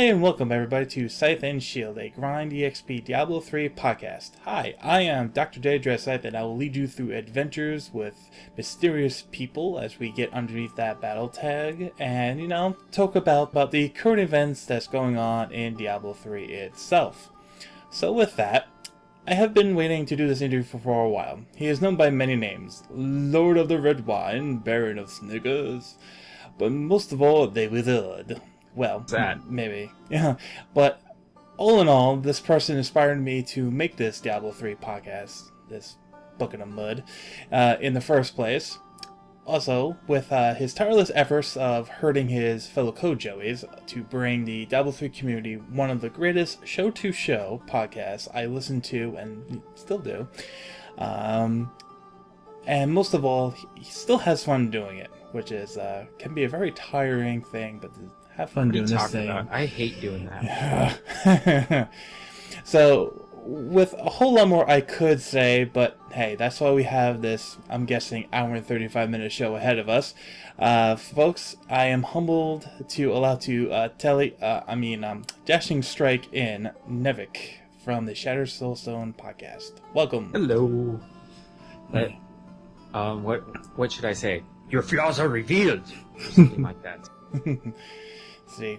and welcome everybody to Scythe and Shield, a GrindExp Diablo 3 podcast. Hi, I am Dr J Dredscythe, and I will lead you through adventures with mysterious people as we get underneath that BattleTag and, talk about the current events that's going on in Diablo 3 itself. So with that, I have been waiting to do this interview for a while. He is known by many names: Lord of the Red Wine, Baron of Snickers, but most of all, the Wizard. Well, maybe. Yeah. But all in all, this person inspired me to make this Diablo 3 podcast, this bucket of mud, in the first place. Also, with his tireless efforts of herding his fellow code joeys to bring the Diablo 3 community one of the greatest show-to-show podcasts I listen to and still do. And most of all, he still has fun doing it, which is can be a very tiring thing, but have fun doing this thing. I hate doing that. Yeah. So, with a whole lot more I could say, but hey, that's why we have this, I'm guessing, hour and 35-minute show ahead of us. Folks, I am humbled to allow to dashing strike in Nevik from the Shattered Soulstone Podcast. Welcome. Hello. What should I say? Your flaws are revealed. Something like that. See,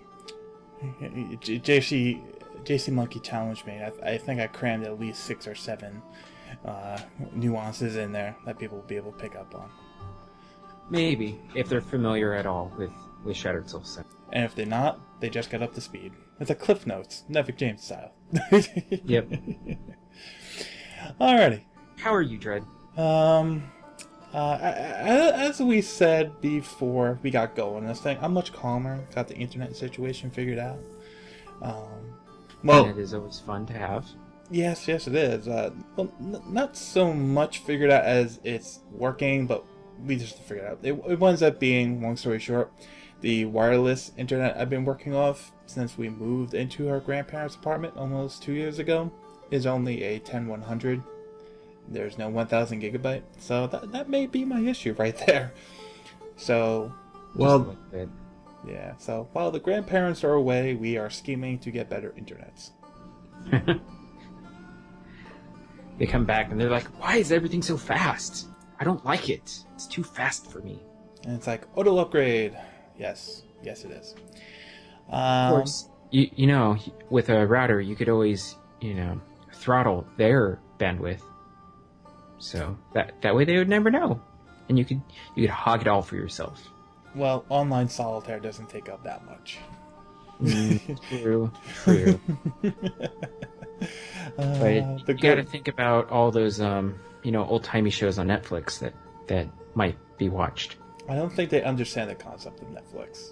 JC Monkey challenged me. I think I crammed at least 6 or 7 nuances in there that people will be able to pick up on. Maybe, if they're familiar at all with Shattered Soulstone. And if they're not, they just get up to speed. It's a Cliff Notes, Nevik James style. Yep. Alrighty. How are you, Dred? As we said before we got going this thing, I'm much calmer. Got the internet situation figured out. Well, it is always fun to have. Yes, it is. Not so much figured out as it's working, but we just figured it out. It winds up being, long story short, the wireless internet I've been working off since we moved into our grandparents' apartment almost 2 years ago is only a 10100. There's no 1000 gigabyte, so that may be my issue right there. So, well, yeah. So while the grandparents are away, we are scheming to get better internets. They come back and they're like, "Why is everything so fast? I don't like it. It's too fast for me." And it's like, auto upgrade. Yes, it is. Of course, you know, with a router, you could always, throttle their bandwidth. So that way they would never know, and you could hog it all for yourself. Well, online solitaire doesn't take up that much. True. But you got to think about all those old timey shows on Netflix that might be watched. I don't think they understand the concept of Netflix.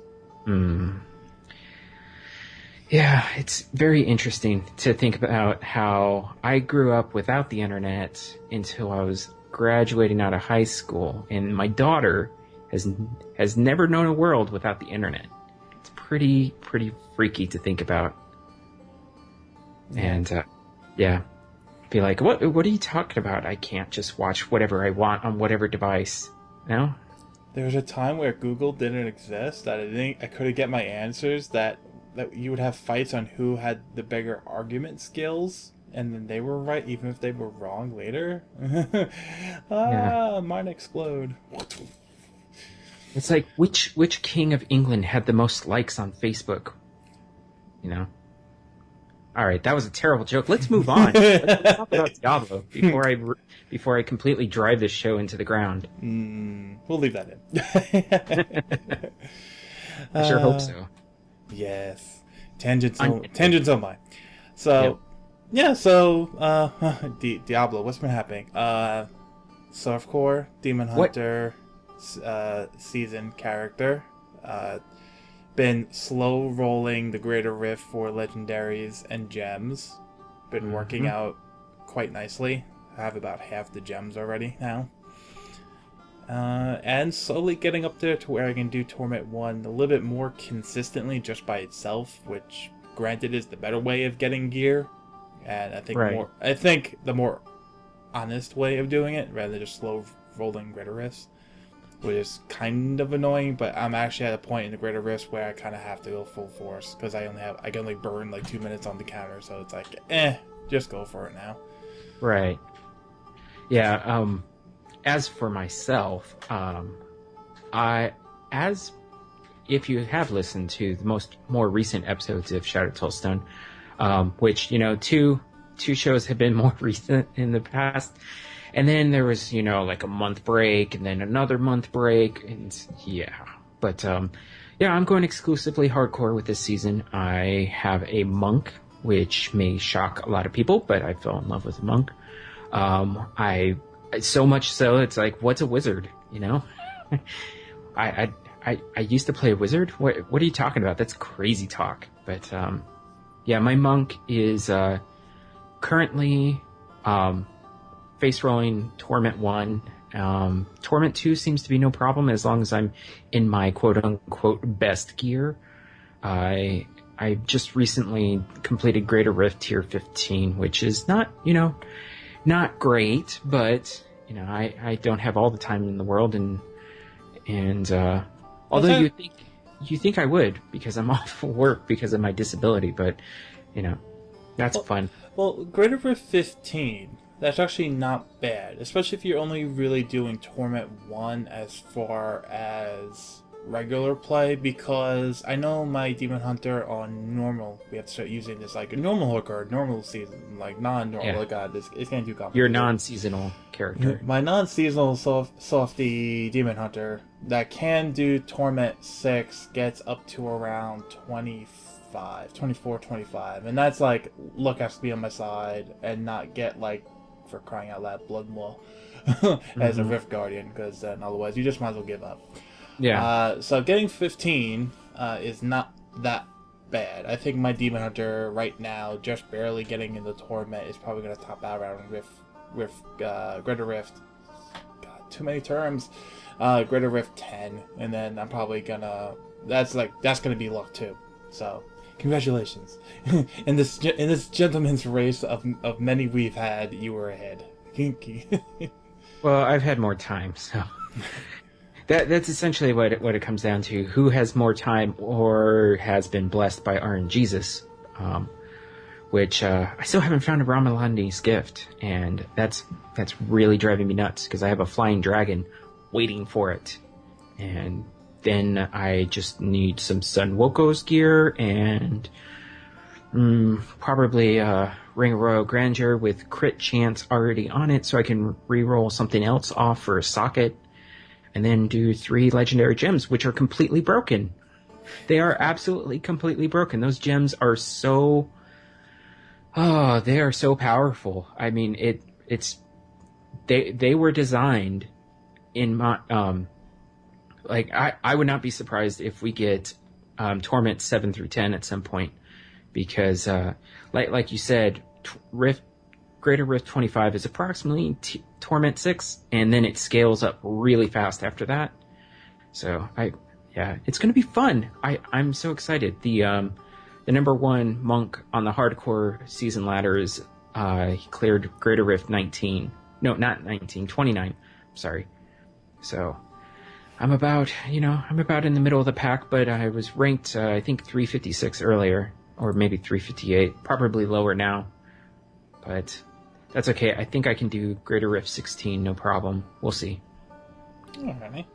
Yeah, it's very interesting to think about how I grew up without the internet until I was graduating out of high school, and my daughter has never known a world without the internet. It's pretty freaky to think about. And be like, what are you talking about? I can't just watch whatever I want on whatever device. No? There was a time where Google didn't exist, that I couldn't get my answers, that you would have fights on who had the bigger argument skills, and then they were right even if they were wrong later. Mine explode. It's like, which king of England had the most likes on Facebook? Alright, that was a terrible joke. Let's move on. Let's talk about Diablo before I completely drive this show into the ground. We'll leave that in. I sure hope so. Yes. Tangents on mine. So, yep. Diablo, what's been happening? Surfcore, Demon Hunter, seasoned character. Been slow rolling the Greater Rift for legendaries and gems. Been working out quite nicely. I have about half the gems already now. And slowly getting up there to where I can do Torment 1 a little bit more consistently just by itself, which granted is the better way of getting gear. And I think the more honest way of doing it, rather than just slow rolling Greater Rifts. which is kind of annoying, but I'm actually at a point in the Greater Rift where I kind of have to go full force, because I can only burn like 2 minutes on the counter, so it's like, just go for it now. Right. Yeah, as for myself, if you have listened to the more recent episodes of Shattered Soulstone, which, two shows have been more recent in the past, and then there was, like a month break, and then another month break, and but I'm going exclusively hardcore with this season. I have a monk, which may shock a lot of people, but I fell in love with a monk. I so much so it's like, what's a wizard? I used to play a wizard. What are you talking about? That's crazy talk. But my monk is currently face rolling Torment 1. Torment 2 seems to be no problem as long as I'm in my quote unquote best gear. I just recently completed Greater Rift Tier 15, which is not great, but I don't have all the time in the world, and although you think I would, because I'm off work because of my disability, but that's fun. Well, Greater Rift 15, that's actually not bad, especially if you're only really doing Torment 1 as far as regular play, because I know my Demon Hunter on normal, we have to start using this like a normal hooker, normal season, like non-normal. Yeah. God, it's getting too complicated. Your non-seasonal character. My non-seasonal softy Demon Hunter that can do Torment 6 gets up to around 24, 25, and that's like, luck has to be on my side and not get, like, for crying out loud, Blood Maw as a Rift Guardian, because then otherwise you just might as well give up. Yeah. So getting 15 is not that bad. I think my Demon Hunter right now, just barely getting into Torment, is probably going to top out around Greater Rift. God, too many terms. Greater Rift 10, and then I'm probably gonna. That's gonna be luck too. So, congratulations. in this gentleman's race of many we've had, you were ahead. Well, I've had more time, so. That's essentially what it comes down to. Who has more time or has been blessed by RNGesus, which I still haven't found a Ramalani's gift, and that's really driving me nuts because I have a flying dragon waiting for it, and then I just need some Sun Woko's gear and probably Ring of Royal Grandeur with crit chance already on it, so I can reroll something else off for a socket. And then do 3 legendary gems, which are completely broken. They are absolutely completely broken. Those gems are so... Oh, they are so powerful. I mean, they were designed in my... I would not be surprised if we get Torment 7 through 10 at some point. Because, like you said, Greater Rift 25 is approximately Torment 6, and then it scales up really fast after that. So it's going to be fun. I'm so excited. The number 1 monk on the hardcore season ladder is he cleared Greater Rift 19. No, not 19, 29. Sorry. So I'm about in the middle of the pack, but I was ranked I think 356 earlier, or maybe 358, probably lower now. But that's okay. I think I can do Greater Rift 16, no problem. We'll see. Alrighty.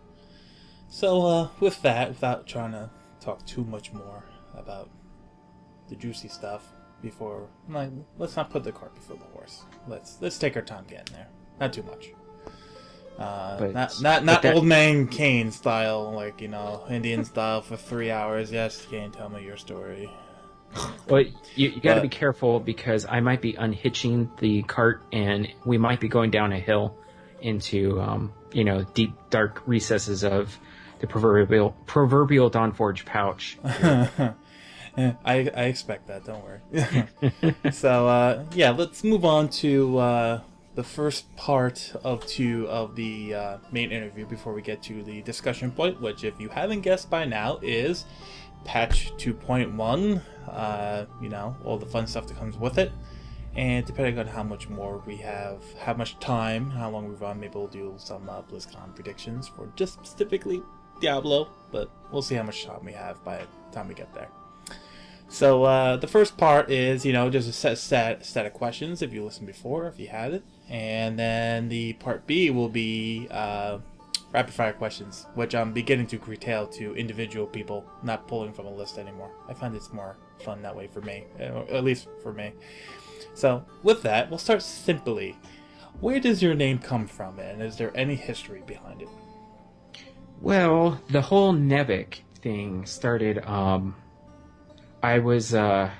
So, with that, without trying to talk too much more about the juicy stuff, let's not put the cart before the horse. Let's take our time getting there. Not too much. Not old man Kane style, Indian style for 3 hours. Yes, Kane, tell me your story. Well, you got to be careful because I might be unhitching the cart and we might be going down a hill into, deep, dark recesses of the proverbial Dawnforge pouch. I expect that, don't worry. So, let's move on to the first part of the main interview before we get to the discussion point, which, if you haven't guessed by now, is patch 2.1, all the fun stuff that comes with it. And depending on how much more we have, how much time, how long we run, maybe we'll do some BlizzCon predictions for just specifically Diablo, but we'll see how much time we have by the time we get there. So the first part is, just a set of questions if you listened before, if you had it. And then the part B will be rapid fire questions, which I'm beginning to curtail to individual people, not pulling from a list anymore. I find it's more fun that way for me, at least for me. So with that, we'll start simply. Where does your name come from, and is there any history behind it? Well, the whole Nevik thing started, I was, for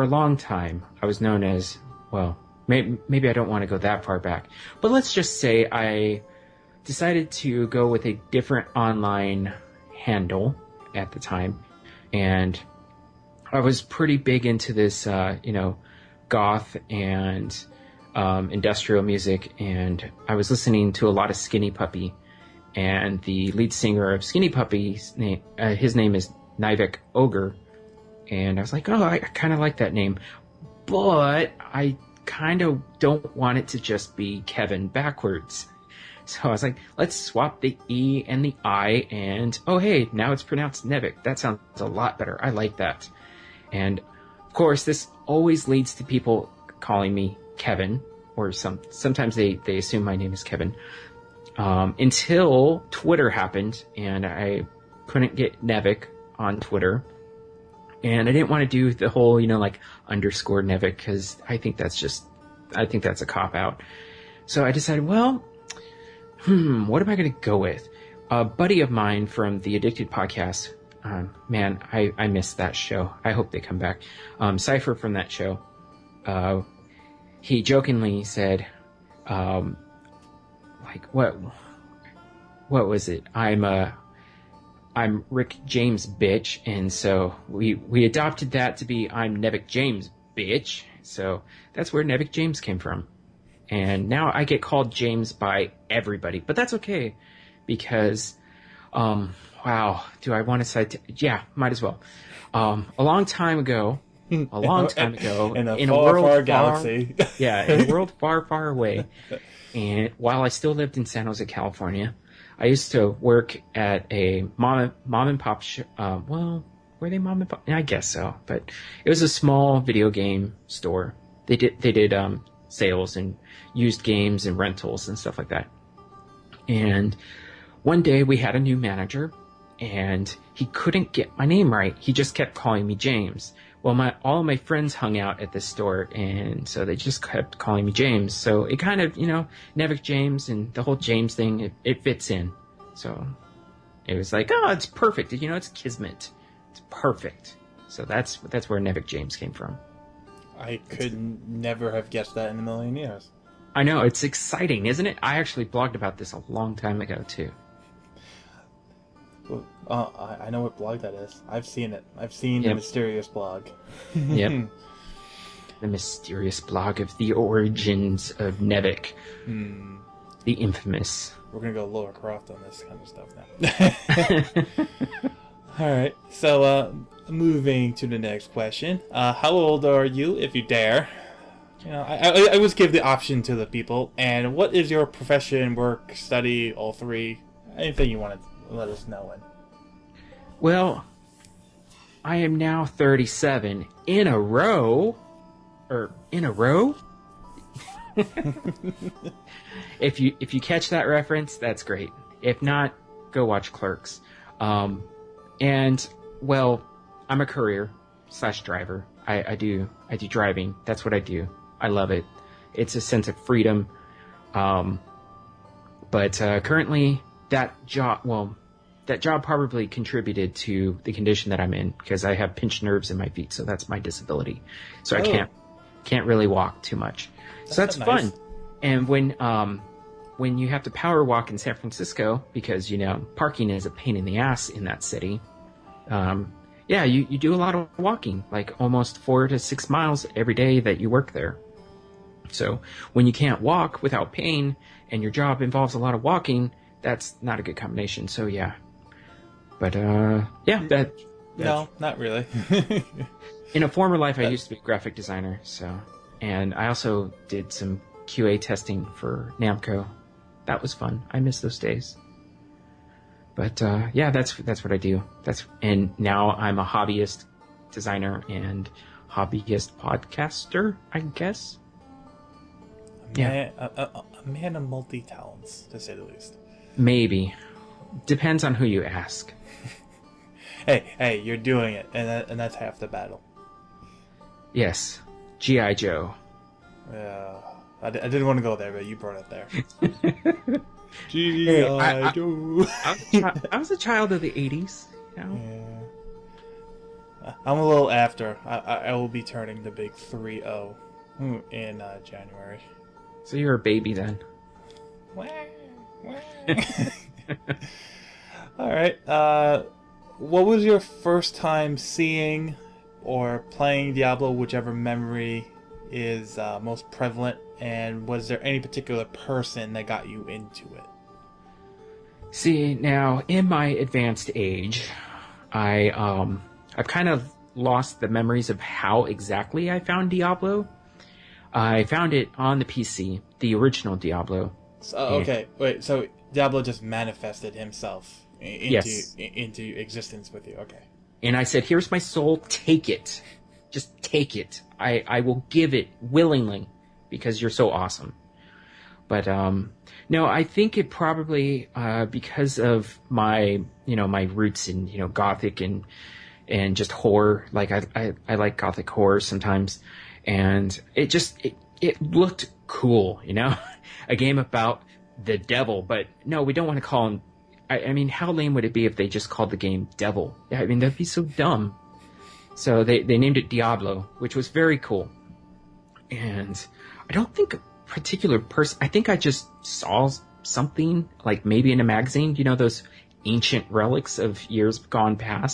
a long time, I was known as, well, maybe I don't want to go that far back, but let's just say I decided to go with a different online handle at the time, and I was pretty big into this, goth and industrial music, and I was listening to a lot of Skinny Puppy, and the lead singer of Skinny Puppy's name, his name is Nevik Ogre, and I was like, oh, I kind of like that name, but I kind of don't want it to just be Kevin backwards. So I was like, let's swap the E and the I, and oh hey, now it's pronounced Nevik. That sounds a lot better. I like that. And of course, this always leads to people calling me Kevin, or sometimes they assume my name is Kevin. Until Twitter happened, and I couldn't get Nevik on Twitter. And I didn't want to do the whole, underscore Nevik, because I think that's a cop-out. So I decided, well, what am I going to go with? A buddy of mine from the Addicted podcast, man, I missed that show. I hope they come back. Cypher from that show, he jokingly said, what was it? I'm Rick James bitch, and so we adopted that to be I'm Nevik James bitch. So that's where Nevik James came from. And now I get called James by everybody, but that's okay because, wow, do I want to cite? Yeah, might as well. A long time ago, in a far galaxy. Yeah, in a world far, far away. And while I still lived in San Jose, California, I used to work at a mom and pop well, were they mom and pop? I guess so, but it was a small video game store. They did sales and used games and rentals and stuff like that. And one day we had a new manager, and he couldn't get my name right. He just kept calling me James. Well, all of my friends hung out at this store, and so they just kept calling me James. So it kind of, Nevik James and the whole James thing, it fits in. So it was like, oh, it's perfect. It's kismet. It's perfect. So that's where Nevik James came from. I could never have guessed that in a million years. I know, it's exciting, isn't it? I actually blogged about this a long time ago, too. I know what blog that is. I've seen it. I've seen the mysterious blog. Yep. The mysterious blog of the origins of Nevik. The infamous. We're going to go Laura Croft on this kind of stuff now. Alright, so moving to the next question. How old are you, if you dare? I always give the option to the people. And what is your profession, work, study, all three? Anything you want to let us know in. Well, I am now 37 in a row. If you catch that reference, that's great. If not, go watch Clerks. And well, I'm a courier / driver. I do driving. That's what I do. I love it. It's a sense of freedom. But currently that job probably contributed to the condition that I'm in because I have pinched nerves in my feet, so that's my disability. So I can't really walk too much. So that's nice. Fun. And when you have to power walk in San Francisco because parking is a pain in the ass in that city. You do a lot of walking, like almost 4 to 6 miles every day that you work there. So when you can't walk without pain and your job involves a lot of walking, that's not a good combination. So yeah. But no, not really. In a former life, I used to be a graphic designer, so And I also did some QA testing for Namco. That was fun. I miss those days. But yeah, that's what I do. And now I'm a hobbyist designer and hobbyist podcaster, I guess. A man of multi-talents, to say the least. Maybe. Depends on who you ask. Hey, you're doing it, and that's half the battle. Yes. G.I. Joe. Yeah. I didn't want to go there, but you brought it there. G.I. Joe. I was a child of the 80s. You know? Yeah. I'm a little after. I will be turning the big 3-0 in January. So you're a baby then. All right. What was your first time seeing or playing Diablo, whichever memory is most prevalent, and was there any particular person that got you into it? See, now in my advanced age, I've kind of lost the memories of how exactly I found Diablo. I found it on the PC, the original Diablo. Okay, wait. So Diablo just manifested himself Yes. into existence with you. Okay. And I said, "Here's my soul. Take it. Just take it. I will give it willingly because you're so awesome." But no, I think it probably because of my my roots in Gothic and just horror. Like I like Gothic horror sometimes, and it looked cool, a game about the devil. But no, we don't want to call him. I mean, how lame would it be if they just called the game Devil? I mean, that'd be so dumb. So they named it Diablo, which was very cool. And I don't think a particular person... I think I just saw something, like maybe in a magazine, those ancient relics of years gone by.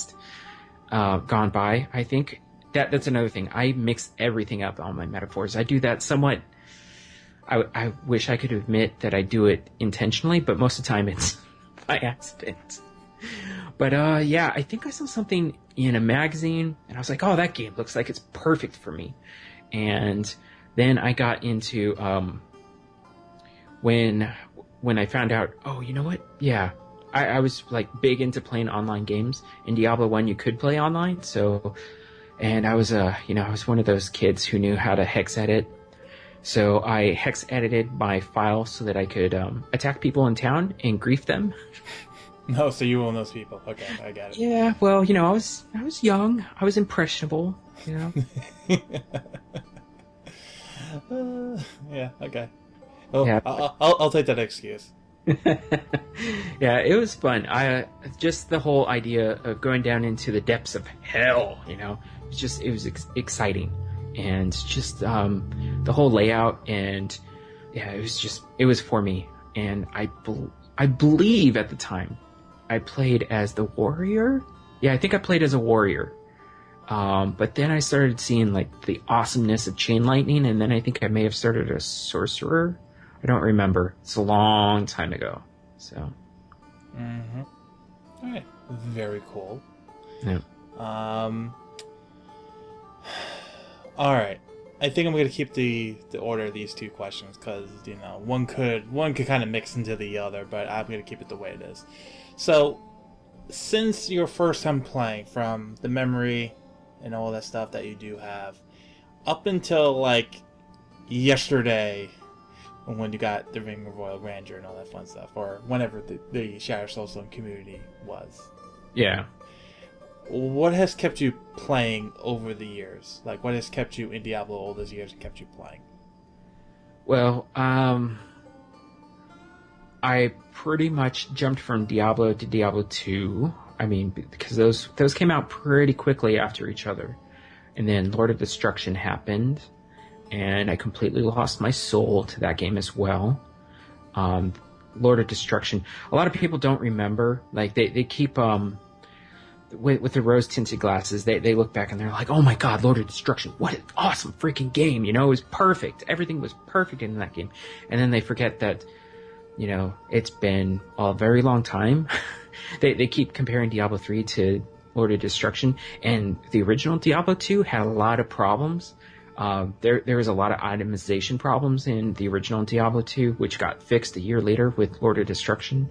I think that's another thing. I mix everything up on my metaphors. I do that somewhat... I wish I could admit that I do it intentionally, but most of the time it's by accident. But yeah, I think I saw something in a magazine and I was like, oh, that game looks like it's perfect for me. And then I got into when I found out, oh, you know what? Yeah, I was like big into playing online games. In Diablo 1 you could play online, and I was I was one of those kids who knew how to hex edit. So I hex edited my file so that I could attack people in town and grief them. No, so you own those people. Okay, I got it. Yeah, well, I was young. I was impressionable, Yeah, okay. Well, yeah. I'll take that excuse. Yeah, it was fun. Just the whole idea of going down into the depths of hell, it was exciting. And just the whole layout, and yeah, it was for me. And I believe at the time I played as the warrior. Yeah, I think I played as a warrior. But then I started seeing like the awesomeness of chain lightning, and then I think I may have started as sorcerer. I don't remember. It's a long time ago. So. Mm-hmm. All right. Very cool. Yeah. All right, I think I'm going to keep the order of these two questions because one could kind of mix into the other, but I'm going to keep it the way it is. So, since your first time playing, from the memory and all that stuff that you do have, up until like yesterday, when you got the Ring of Royal Grandeur and all that fun stuff, or whenever the Shattered Soulstone community was. Yeah. What has kept you playing over the years? Like, what has kept you in Diablo all those years and kept you playing? Well, I pretty much jumped from Diablo to Diablo 2. I mean, because those came out pretty quickly after each other. And then Lord of Destruction happened, and I completely lost my soul to that game as well. Lord of Destruction, a lot of people don't remember. Like, they keep... With the rose-tinted glasses, they look back and they're like, oh my god, Lord of Destruction, what an awesome freaking game, it was perfect. Everything was perfect in that game. And then they forget that, it's been a very long time. They keep comparing Diablo 3 to Lord of Destruction, and the original Diablo 2 had a lot of problems. There was a lot of itemization problems in the original Diablo 2, which got fixed a year later with Lord of Destruction.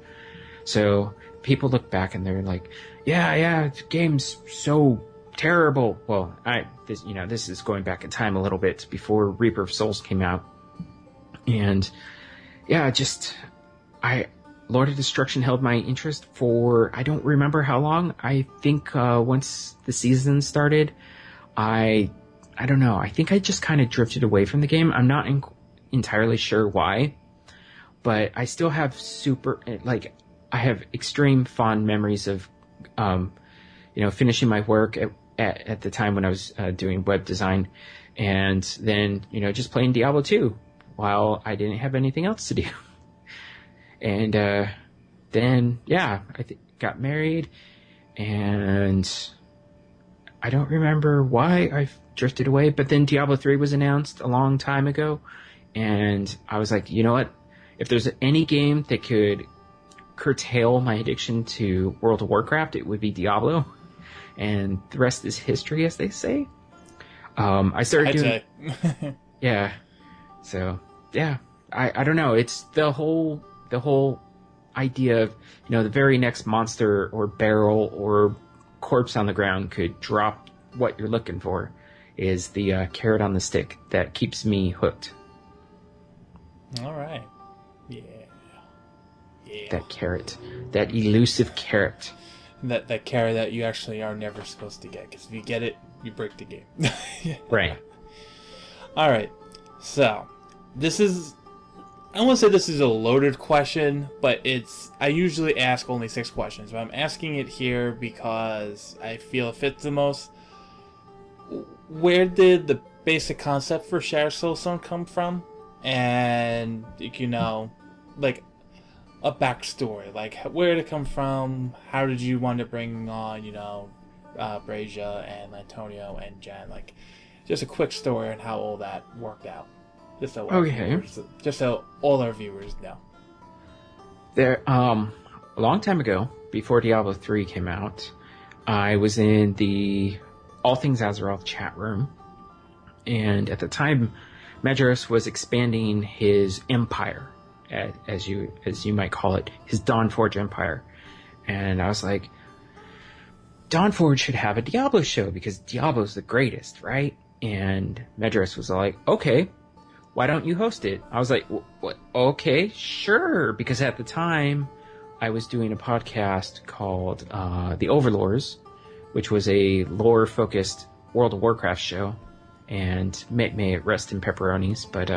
So people look back and they're like, yeah, the game's so terrible. Well, this is going back in time a little bit before Reaper of Souls came out. And yeah, Lord of Destruction held my interest for, I don't remember how long. I think once the season started, I don't know. I think I just kind of drifted away from the game. I'm not entirely sure why, but I still have I have extreme fond memories of, finishing my work at the time when I was doing web design, and then, just playing Diablo 2 while I didn't have anything else to do. And then, I got married, and I don't remember why I drifted away, but then Diablo 3 was announced a long time ago, and I was like, you know what? If there's any game that could curtail my addiction to World of Warcraft, it would be Diablo. And the rest is history, as they say. I started doing... Yeah. So, yeah. I don't know. It's the whole idea of, the very next monster or barrel or corpse on the ground could drop what you're looking for is the carrot on the stick that keeps me hooked. All right. Yeah. That carrot. That elusive carrot. That carrot that you actually are never supposed to get, because if you get it, you break the game. Right. All right. So, I won't say this is a loaded question, but I usually ask only 6 questions, but I'm asking it here because I feel it fits the most. Where did the basic concept for Shattered Soulstone come from? And, like, a backstory, like where did it come from? How did you want to bring on, Brazia and Antonio and Jen? Like, just a quick story on how all that worked out. Just so all our viewers know. There, a long time ago, before Diablo 3 came out, I was in the All Things Azeroth chat room, and at the time, Medros was expanding his empire. As you might call it, his Dawnforge empire. And I was like, Dawnforge should have a Diablo show because Diablo's the greatest, right? And Medros was like, okay, why don't you host it? I was like, what? Okay, sure. Because at the time, I was doing a podcast called The Overlords, which was a lore-focused World of Warcraft show. And may it rest in pepperonis, but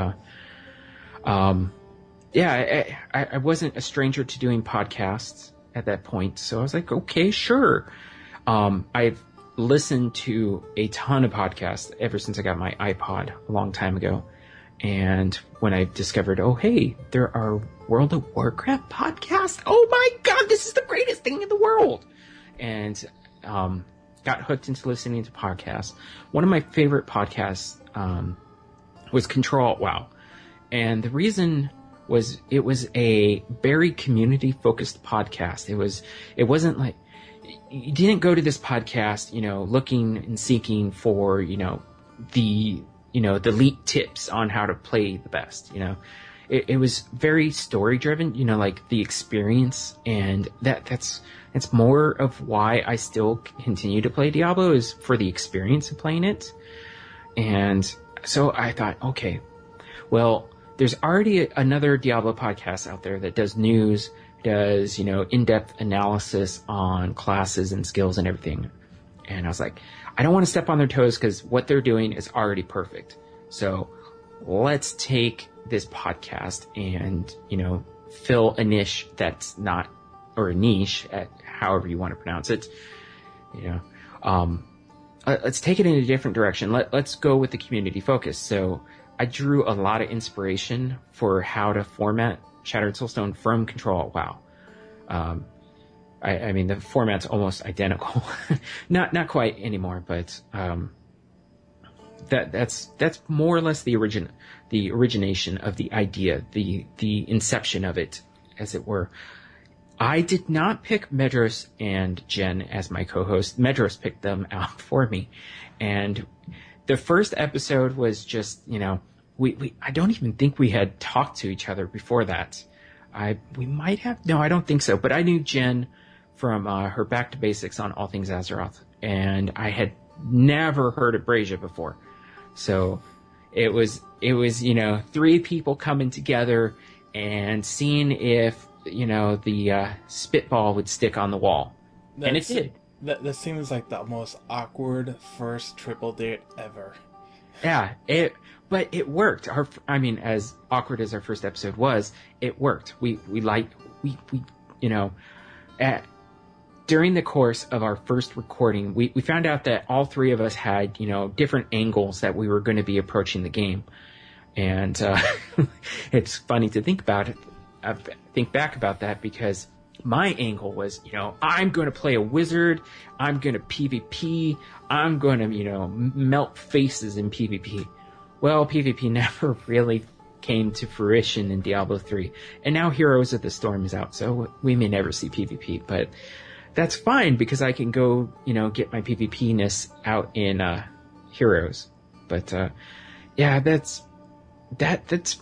I wasn't a stranger to doing podcasts at that point, so I was like, okay, sure. I've listened to a ton of podcasts ever since I got my iPod a long time ago, and when I discovered, oh, hey, there are World of Warcraft podcasts, oh my god, this is the greatest thing in the world, and got hooked into listening to podcasts. One of my favorite podcasts was Control Alt WoW, and the reason was it was a very community focused podcast. It wasn't like you didn't go to this podcast, looking and seeking for, the elite tips on how to play the best, It was very story driven, like the experience, and that's more of why I still continue to play Diablo is for the experience of playing it. And so I thought, okay, well, there's already another Diablo podcast out there that does news, does, in-depth analysis on classes and skills and everything. And I was like, I don't want to step on their toes because what they're doing is already perfect. So let's take this podcast and, fill a niche that's not, or a niche, at however you want to pronounce it, let's take it in a different direction. Let's go with the community focus. So I drew a lot of inspiration for how to format Shattered Soulstone from Control Alt WoW. I mean, the format's almost identical. not quite anymore, but that's more or less the origination of the idea, the inception of it, as it were. I did not pick Medros and Jen as my co-host. Medros picked them out for me, and the first episode was just, we I don't even think we had talked to each other before that. We might have. No, I don't think so. But I knew Jen from her Back to Basics on All Things Azeroth, and I had never heard of Brazia before. So it was 3 people coming together and seeing if the spitball would stick on the wall, and it did. That seems like the most awkward first triple date ever. Yeah, but it worked. As awkward as our first episode was, it worked. During the course of our first recording, we found out that all 3 of us had, different angles that we were going to be approaching the game. And it's funny to think back about that, because my angle was, I'm going to play a wizard, I'm going to PvP, I'm going to, melt faces in PvP. Well, PvP never really came to fruition in Diablo 3. And now Heroes of the Storm is out, so we may never see PvP, but that's fine, because I can go, get my PvP-ness out in Heroes. But yeah, that's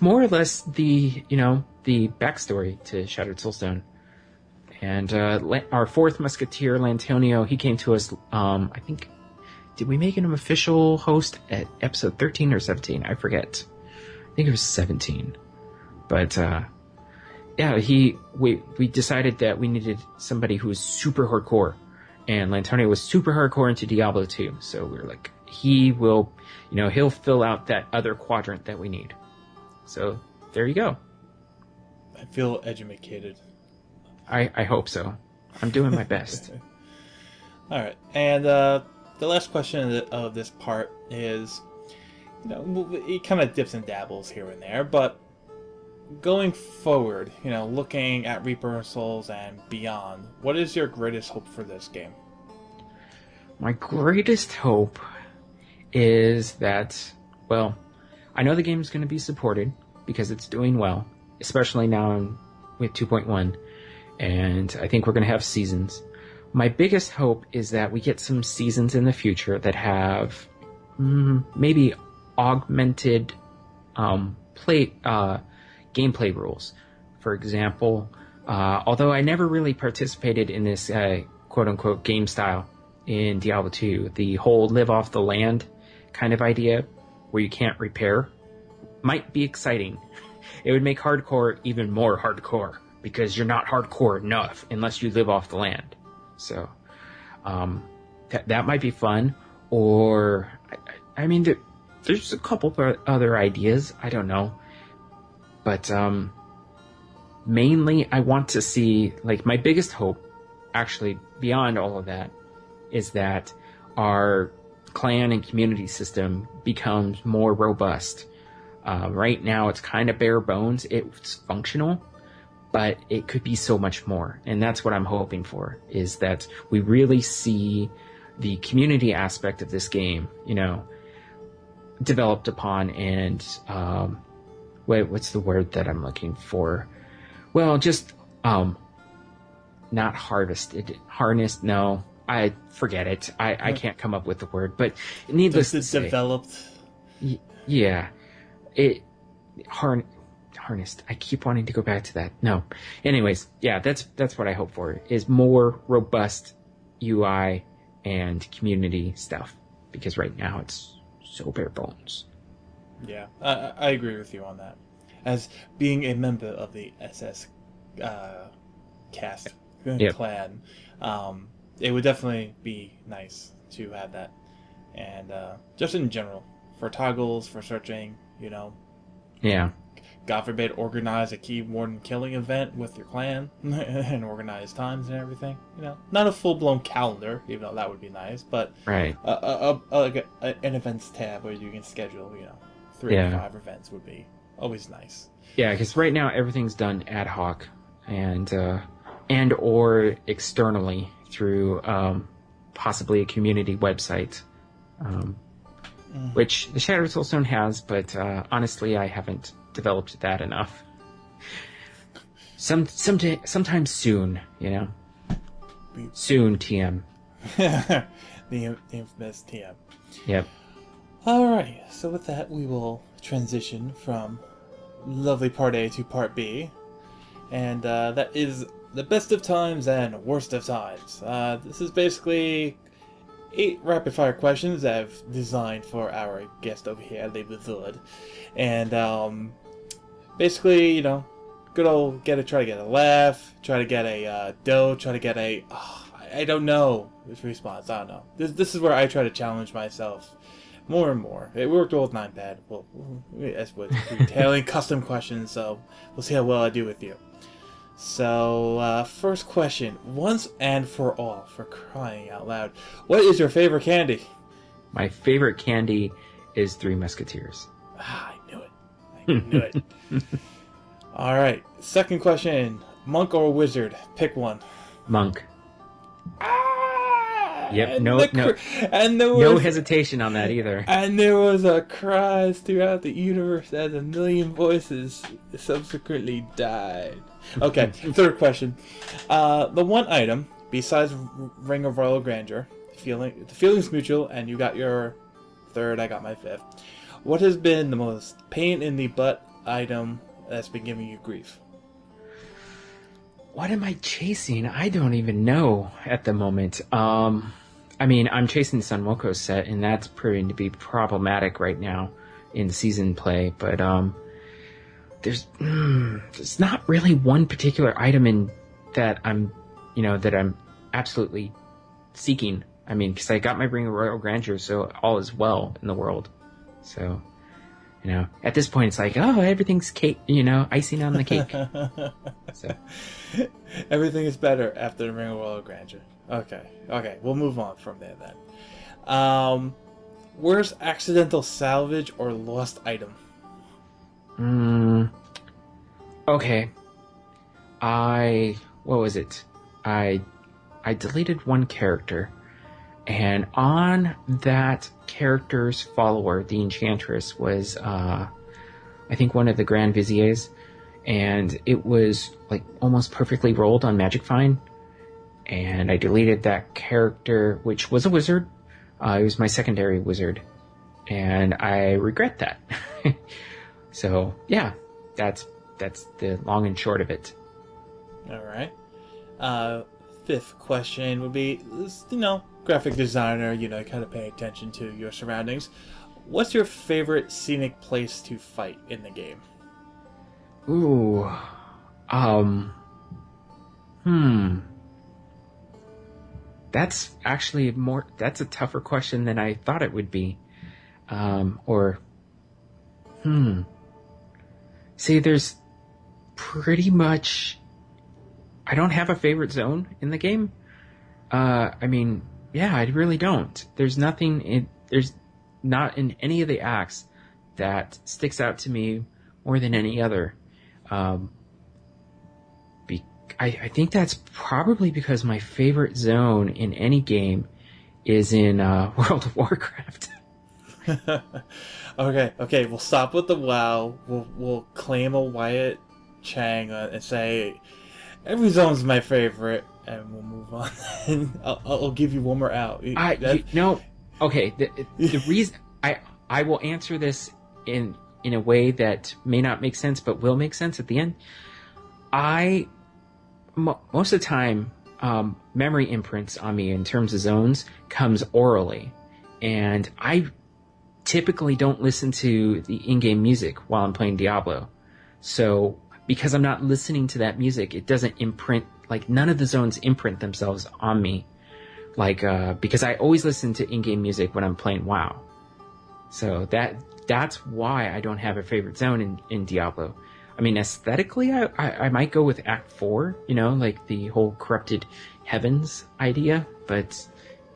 more or less the backstory to Shattered Soulstone. And our 4th Musketeer, Lantonio, he came to us, I think, did we make him an official host at episode 13 or 17? I forget. I think it was 17. But yeah, we decided that we needed somebody who was super hardcore. And Lantonio was super hardcore into Diablo 2. So we were like, he will, he'll fill out that other quadrant that we need. So there you go. I feel educated. I hope so. I'm doing my best. All right. And the last question of this part is, it kind of dips and dabbles here and there, but going forward, looking at Reaper of Souls and beyond, what is your greatest hope for this game? My greatest hope is that, well, I know the game is going to be supported because it's doing well, especially now with 2.1, and I think we're going to have seasons. My biggest hope is that we get some seasons in the future that have maybe augmented gameplay rules. For example, although I never really participated in this quote-unquote game style in Diablo 2, the whole live off the land kind of idea where you can't repair might be exciting. It would make hardcore even more hardcore, because you're not hardcore enough unless you live off the land. So that might be fun. Or, there's a couple of other ideas. I don't know. But mainly I want to see, my biggest hope, actually, beyond all of that, is that our clan and community system becomes more robust. Right now it's kind of bare bones. It's functional, but it could be so much more. And that's what I'm hoping for, is that we really see the community aspect of this game, developed upon, and what's the word that I'm looking for? Well, just not harvested. Harnessed, no. I forget it. I can't come up with the word, but needless to say. Developed? Yeah. Harnessed. I keep wanting to go back to that. No. Anyways, yeah, that's what I hope for, is more robust UI and community stuff, because right now it's so bare bones. Yeah, I agree with you on that. As being a member of the SS cast clan, it would definitely be nice to have that. And just in general, for toggles, for searching, Yeah. God forbid, organize a keyboard and killing event with your clan and organize times and everything. Not a full-blown calendar, even though that would be nice, but right. An events tab where you can schedule, 3 or 5 events would be always nice. Yeah, because right now everything's done ad hoc and or externally through possibly a community website, which the Shattered Soulstone has, but honestly, I haven't developed that enough. Sometime soon, Soon, TM. The infamous TM. Yep. Alrighty, so with that, we will transition from lovely Part A to Part B. And that is the best of times and worst of times. This is basically 8 rapid-fire questions that I've designed for our guest over here, BlizzCon. And basically, you know, good old try to get a laugh, try to get a dough, try to get a I don't know response. I don't know. This is where I try to challenge myself more and more. It worked well with 9pad. Well, as with detailing custom questions, so we'll see how well I do with you. So, first question, once and for all, for crying out loud, what is your favorite candy? My favorite candy is Three Musketeers. I knew it. I knew it. All right, second question, monk or wizard? Pick one. Monk. Yep, And no no hesitation on that either. And there was a cries throughout the universe as a million voices subsequently died. Okay, third question. The one item, besides Ring of Royal Grandeur, the feeling's mutual, and you got your third, I got my fifth. What has been the most pain in the butt item that's been giving you grief? What am I chasing? I don't even know at the moment. I mean, I'm chasing Sunwoko's set, and that's proving to be problematic right now in season play. But there's not really one particular item that I'm absolutely seeking. I mean, because I got my Ring of Royal Grandeur, so all is well in the world. So, at this point, it's like, oh, everything's cake, icing on the cake. So. Everything is better after the Ring of Royal Grandeur. Okay, we'll move on from there then. Where's accidental salvage or lost item? Okay. What was it? I deleted one character, and on that character's follower, the Enchantress, was, I think one of the Grand Viziers, and it was, like, almost perfectly rolled on Magic Find, and I deleted that character, which was a wizard. It was my secondary wizard, and I regret that. So, yeah, that's the long and short of it. Alright. Fifth question would be, graphic designer, kind of pay attention to your surroundings. What's your favorite scenic place to fight in the game? Ooh. That's actually that's a tougher question than I thought it would be. See, there's pretty much, I don't have a favorite zone in the game. I mean, yeah, I really don't. There's not in any of the acts that sticks out to me more than any other. I think that's probably because my favorite zone in any game is in World of Warcraft. Okay, we'll stop with the WoW. We'll claim a Wyatt Chang and say every zone's my favorite, and we'll move on. I'll give you one more out. Okay. The reason I will answer this in a way that may not make sense, but will make sense at the end. Most of the time, memory imprints on me in terms of zones comes orally, and I typically don't listen to the in-game music while I'm playing Diablo. So because I'm not listening to that music, it doesn't imprint, like none of the zones imprint themselves on me, like because I always listen to in-game music when I'm playing WoW. So that's why I don't have a favorite zone in Diablo. I mean, aesthetically, I might go with Act 4, like the whole corrupted heavens idea, but,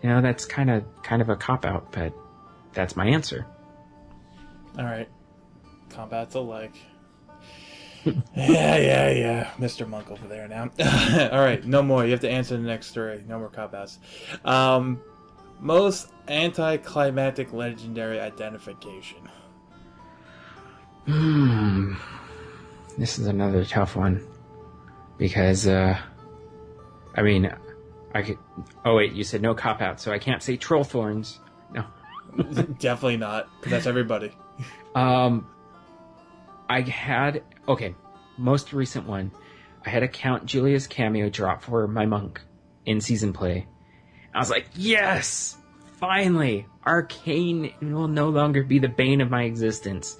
that's kind of a cop-out, but that's my answer. Alright. Combats alike. Yeah. Mr. Monk over there now. Alright, no more. You have to answer the next 3. No more cop-outs. Most anticlimactic legendary identification. This is another tough one, because, I mean, I could... Oh, wait, you said no cop-out, so I can't say troll thorns. No. Definitely not, because that's everybody. I had most recent one. I had a Count Julius cameo drop for my monk in season play. I was like, yes, finally, Arcane will no longer be the bane of my existence.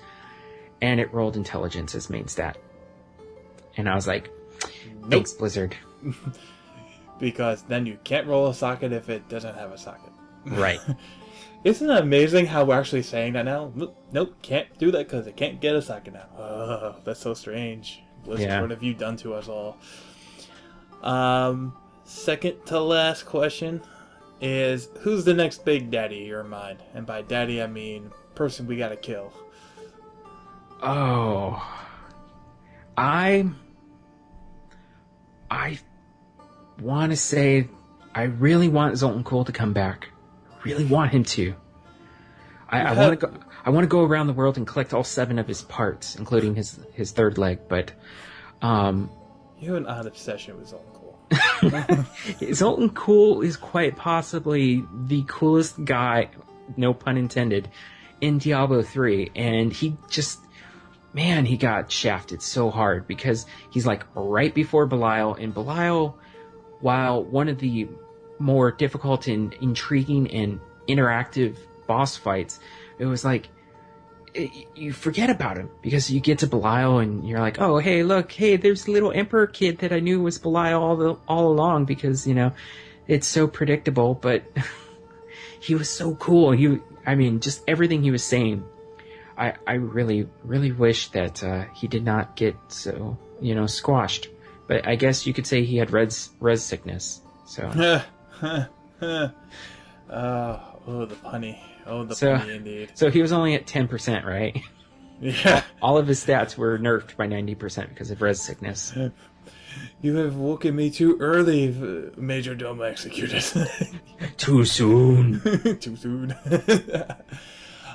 And it rolled intelligence as main stat. And I was like, thanks, Blizzard. Because then you can't roll a socket if it doesn't have a socket. Right. Isn't it amazing how we're actually saying that now? Nope, can't do that because it can't get a socket now. Oh, that's so strange. Blizzard, Yeah. What have you done to us all? Second to last question is, who's the next big daddy in your mind? And by daddy, I mean person we gotta kill. Oh. I want to say I really want Zoltan Cole to come back. Really want him to. I want to go around the world and collect all 7 of his parts, including his third leg, but You have an odd obsession with Zoltan Cole. Zoltan Cole is quite possibly the coolest guy, no pun intended, in Diablo 3, and he got shafted so hard because he's like right before Belial, and Belial, while one of the more difficult and intriguing and interactive boss fights, it was like you forget about him because you get to Belial and you're like, oh, hey, look, hey, there's a little Emperor kid that I knew was Belial all along because, it's so predictable, but he was so cool. Just everything he was saying. I really, really wish that he did not get so, squashed. But I guess you could say he had res sickness. So. Oh, the punny. Oh, the punny indeed. So he was only at 10%, right? Yeah. All of his stats were nerfed by 90% because of res sickness. You have woken me too early, Major Dome Executed. Too soon. Too soon.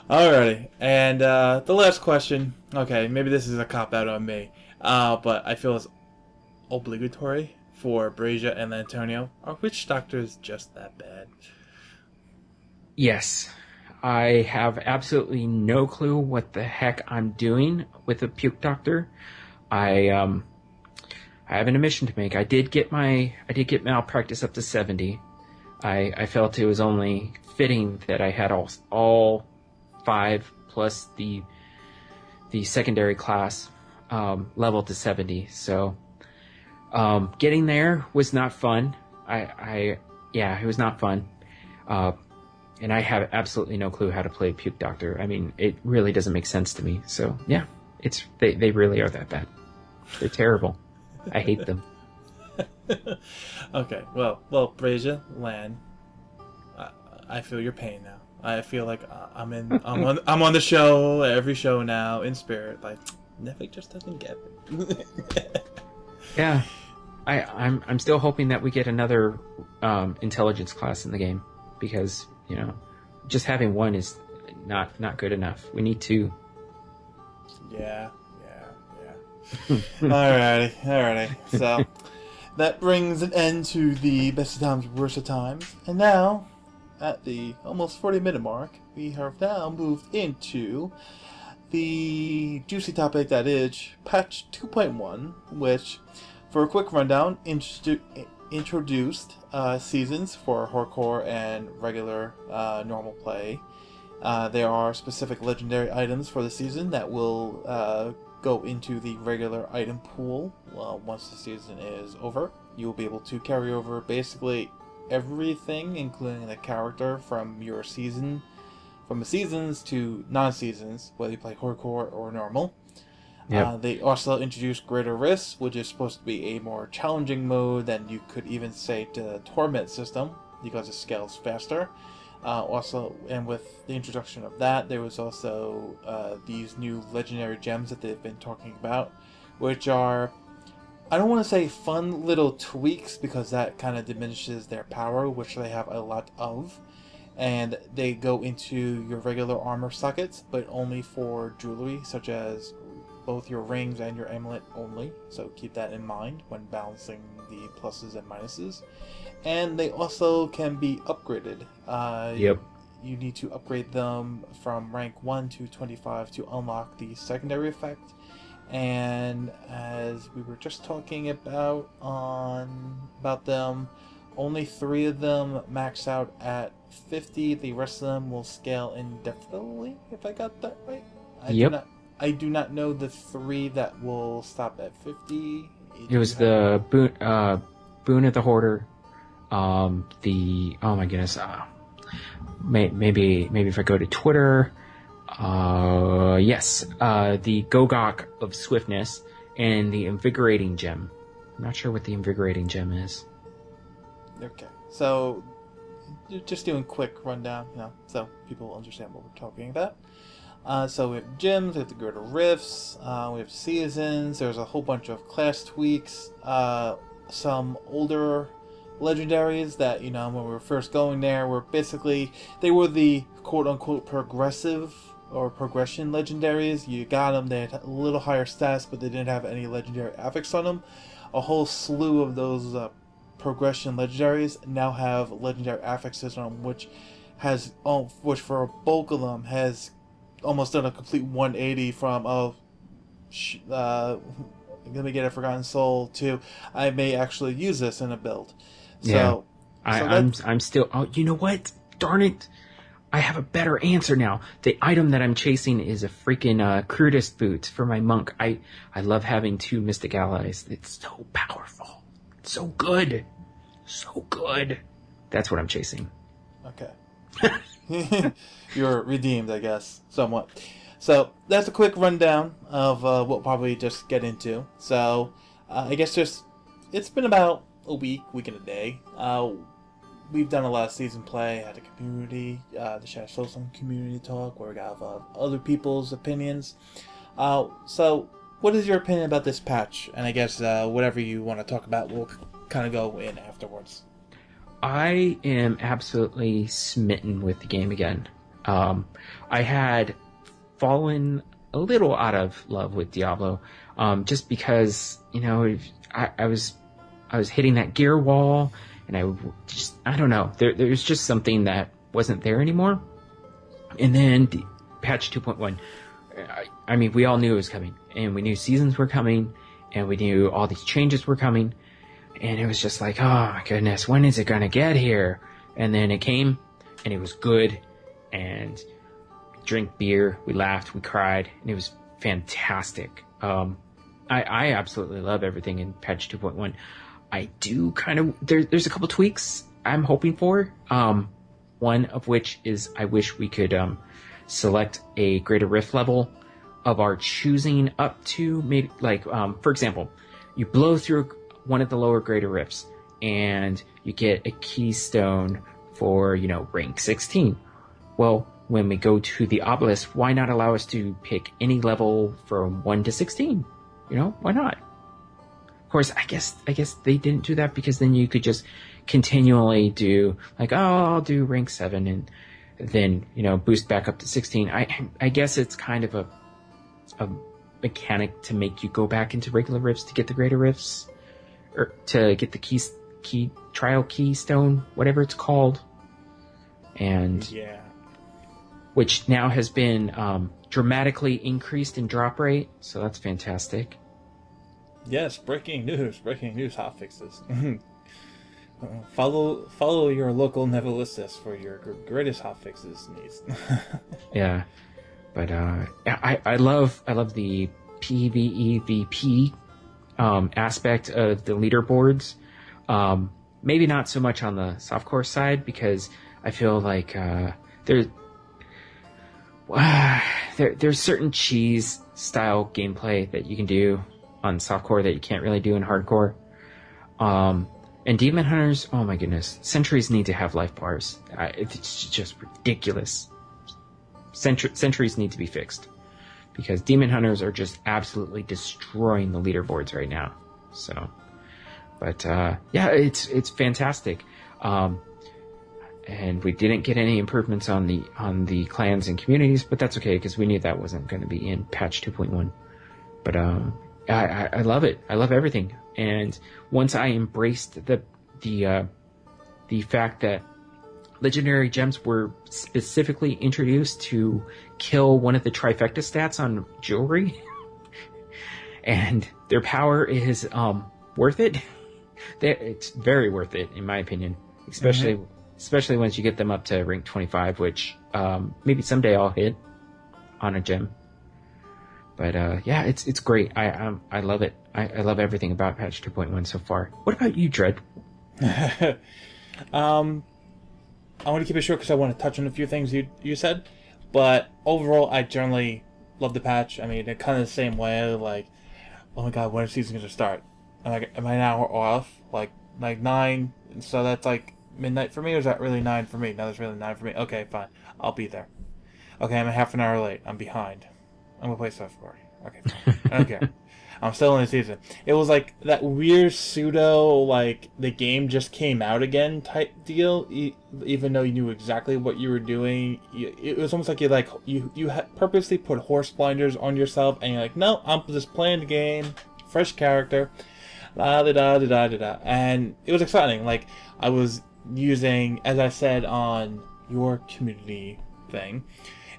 Alrighty. And the last question. Okay, maybe this is a cop-out on me. But I feel it's obligatory for Brazia and Antonio. Are witch doctors just that bad? Yes. I have absolutely no clue what the heck I'm doing with a puke doctor. I have an admission to make. I did get malpractice up to 70. I felt it was only fitting that I had all 5 plus the secondary class leveled to 70. So getting there was not fun. It was not fun. And I have absolutely no clue how to play Puke Doctor. I mean, it really doesn't make sense to me. So, yeah, they really are that bad. They're terrible. I hate them. Okay, well, Brazia, Lan, I feel your pain now. I feel like I'm on the show, every show now, in spirit. Like, Nevik just doesn't get it. Yeah, I'm still hoping that we get another intelligence class in the game because just having one is not good enough. We need 2. Yeah. Alrighty. So that brings an end to the best of times, worst of times, and now at the almost 40-minute mark, we have now moved into the juicy topic that is patch 2.1, which, for a quick rundown, introduced seasons for hardcore and regular normal play. There are specific legendary items for the season that will go into the regular item pool once the season is over. You'll be able to carry over basically everything, including the character from your season, from the seasons to non-seasons, whether you play hardcore or normal. Yep. They also introduced Greater Risks, which is supposed to be a more challenging mode than you could even say to the Torment system, because it scales faster. And with the introduction of that, there was also these new legendary gems that they've been talking about, which are, I don't want to say fun little tweaks, because that kind of diminishes their power, which they have a lot of. And they go into your regular armor sockets, but only for jewelry, such as both your rings and your amulet only, so keep that in mind when balancing the pluses and minuses. And they also can be upgraded. Yep. you need to upgrade them from rank 1 to 25 to unlock the secondary effect. And as we were just talking about them, only 3 of them max out at 50. The rest of them will scale indefinitely, if I got that right. I do not know the 3 that will stop at 50. It was the Boon of the Hoarder. The oh my goodness. Maybe if I go to Twitter. Yes. The Gogok of Swiftness and the Invigorating Gem. I'm not sure what the Invigorating Gem is. Okay, so just doing quick rundown, so people understand what we're talking about. So we have gems, we have the Greater Rifts, we have seasons, there's a whole bunch of class tweaks, some older legendaries that, when we were first going there, they were the quote-unquote progressive or progression legendaries. You got them, they had a little higher stats, but they didn't have any legendary affix on them. A whole slew of those progression legendaries now have legendary affixes on them, which for a bulk of them has almost done a complete 180 from I'm gonna get a Forgotten Soul to I may actually use this in a build. So I'm still. Oh, you know what? Darn it! I have a better answer now. The item that I'm chasing is a freaking Crudist boot for my monk. I love having 2 mystic allies. It's so powerful. So good. So good. That's what I'm chasing. Okay. You're redeemed, I guess, somewhat. So that's a quick rundown of what we'll probably just get into. So I guess it's been about a week and a day. We've done a lot of season play, had a community, the Shattered Soulstone community talk, where we got other people's opinions. So what is your opinion about this patch? And I guess whatever you want to talk about, we'll kind of go in afterwards. I am absolutely smitten with the game again. I had fallen a little out of love with Diablo, just because I was hitting that gear wall, and I don't know. There's just something that wasn't there anymore. And then the patch 2.1. I mean, we all knew it was coming, and we knew seasons were coming, and we knew all these changes were coming, and it was just like, oh my goodness, when is it gonna get here? And then it came, and it was good, and we drank beer, we laughed, we cried, and it was fantastic. I absolutely love everything in patch 2.1. I do kind of, there's a couple tweaks I'm hoping for. One of which is I wish we could select a greater rift level of our choosing up to, maybe for example, you blow through one of the lower greater rifts and you get a keystone for rank 16. Well, when we go to the obelisk, why not allow us to pick any level from 1 to 16? Why not? Of course, I guess they didn't do that because then you could just continually do I'll do rank 7 and then boost back up to 16. I guess it's kind of a mechanic to make you go back into regular rifts to get the greater rifts, or to get the key trial keystone, whatever it's called, and which now has been dramatically increased in drop rate, so that's fantastic. Yes, breaking news, hotfixes. Follow your local Nevilistus for your greatest hotfixes needs. Yeah, but I love the PvEVP aspect of the leaderboards. Maybe not so much on the softcore side, because I feel like there's certain cheese style gameplay that you can do on softcore that you can't really do in hardcore. And Demon Hunters, oh my goodness, sentries need to have life bars. It's just ridiculous. Sentries need to be fixed, because Demon Hunters are just absolutely destroying the leaderboards right now. So, but it's fantastic. And we didn't get any improvements on the clans and communities, but that's okay, because we knew that wasn't going to be in patch 2.1. But I love it. I love everything. And once I embraced the fact that legendary gems were specifically introduced to kill one of the trifecta stats on jewelry. And their power is worth it. It's very worth it, in my opinion. Especially once you get them up to rank 25, which maybe someday I'll hit on a gem. But yeah, it's great. I love it. I love everything about patch 2.1 so far. What about you, Dred? I want to keep it short because I want to touch on a few things you said. But overall, I generally love the patch. I mean, kind of the same way. Like, oh my god, when is season going to start? Am I an hour off? Like 9? So that's like midnight for me, or is that really 9 for me? No, that's really 9 for me. Okay, fine. I'll be there. Okay, I'm a half an hour late. I'm behind. I'm going to play software. Okay, fine. I don't care. I'm still in the season. It was like that weird pseudo, like, the game just came out again type deal, even though you knew exactly what you were doing. It was almost like you had purposely put horse blinders on yourself, and you're like, no, I'm just playing the game, fresh character, la-da-da-da-da-da-da. And it was exciting. Like, I was using, as I said on your community thing,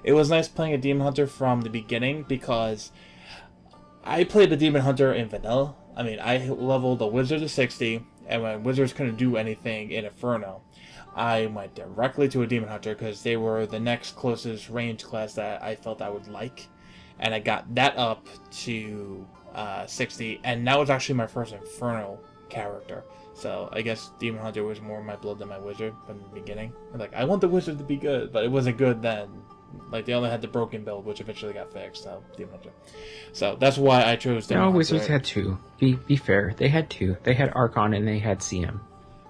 it was nice playing a Demon Hunter from the beginning because I played the Demon Hunter in vanilla. I mean, I leveled the Wizard to 60, and when Wizards couldn't do anything in Inferno, I went directly to a Demon Hunter because they were the next closest range class that I felt I would like. And I got that up to 60, and that was actually my first Inferno character. So I guess Demon Hunter was more my blood than my Wizard from the beginning. Like, I want the Wizard to be good, but it wasn't good then. Like, they only had the broken build, which eventually got fixed, so Demon Hunter. So that's why I chose Demon Hunter. Wizards had 2. Be fair. They had 2. They had Archon and they had CM.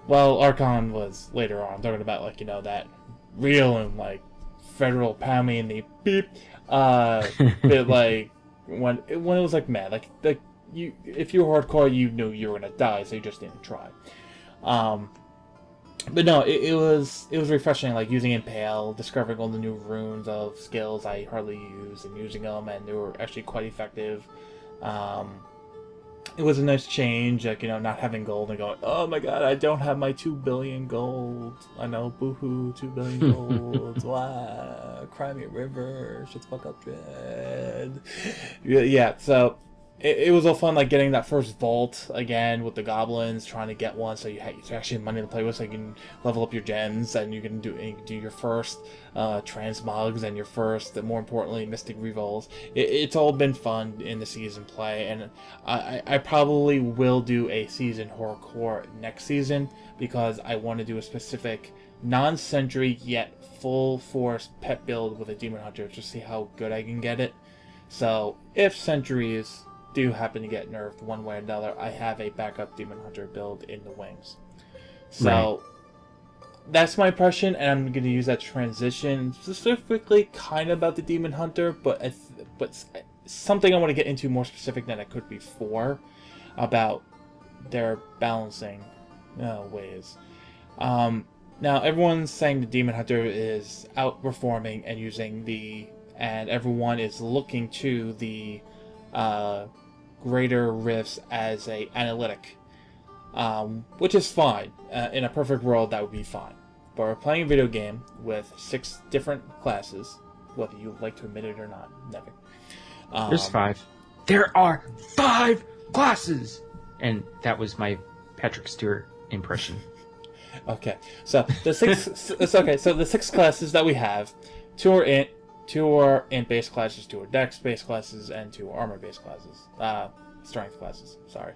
Well, Archon was later on. I'm talking about, like, you know, that real and, like, federal pound me in the beep. Bit, like, when it was, like, mad. Like you, if you were hardcore, you knew you were gonna die, so you just didn't try. But no, it was refreshing, like using Impale, discovering all the new runes of skills I hardly use, and using them, and they were actually quite effective. It was a nice change, like, you know, not having gold and going, oh my god, I don't have my 2 billion gold. I know, boohoo, 2 billion gold. Wow, cry me a river, shut the fuck up, Dread. Yeah, so it was all fun, like getting that first vault again with the goblins, trying to get one so you actually have money to play with, so you can level up your gens, and you can do your first transmogs and your first, more importantly, mystic revulls. It's all been fun in the season play, and I probably will do a season horrorcore next season because I want to do a specific non-sentry yet full force pet build with a Demon Hunter to see how good I can get it. So if sentries do happen to get nerfed one way or another, I have a backup Demon Hunter build in the wings. So that's my impression, and I'm going to use that transition specifically kind of about the Demon Hunter, but something I want to get into more specific than I could before about their balancing ways. Now everyone's saying the Demon Hunter is outperforming and and everyone is looking to the greater rifts as a analytic, which is fine. In a perfect world, that would be fine. But we're playing a video game with 6 different classes, whether you like to admit it or not, Nevik. There's 5. There are 5 classes! And that was my Patrick Stewart impression. Okay, so the 6 it's okay, so the 6 classes that we have, 2 are int, 2 are int-based classes, 2 are dex-based classes, and 2 are armor-based classes. Strength classes, sorry.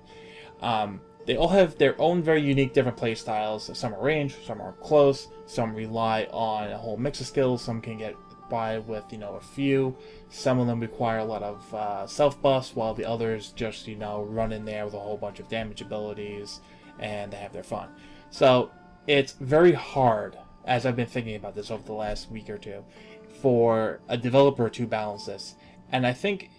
They all have their own very unique different play styles. Some are range, some are close, some rely on a whole mix of skills, some can get by with, you know, a few. Some of them require a lot of self-buffs, while the others just, you know, run in there with a whole bunch of damage abilities, and they have their fun. So it's very hard, as I've been thinking about this over the last week or two, for a developer to balance this. And I think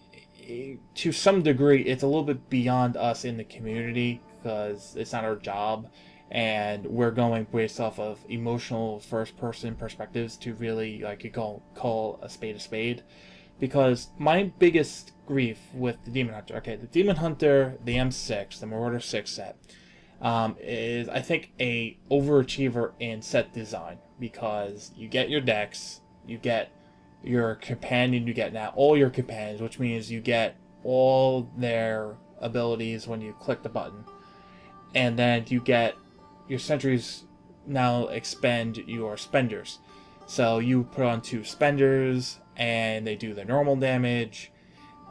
to some degree it's a little bit beyond us in the community because it's not our job, and we're going based off of emotional first person perspectives to really, like, you call a spade. Because my biggest grief with the Demon Hunter, okay, the Demon Hunter, the M6, the Marauder 6 set, is, I think, a overachiever in set design, because you get your decks, you get your companion, you get now all your companions, which means you get all their abilities when you click the button, and then you get your sentries now expend your spenders. So you put on 2 spenders, and they do the normal damage,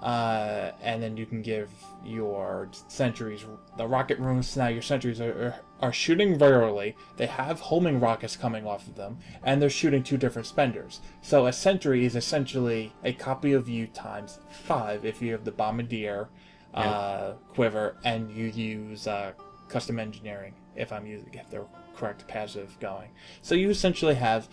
and then you can give your sentries the rocket runes. Now your sentries are shooting virally. They have homing rockets coming off of them, and they're shooting 2 different spenders. So a sentry is essentially a copy of you times 5 if you have the bombardier quiver, and you use custom engineering if the correct passive going. So you essentially have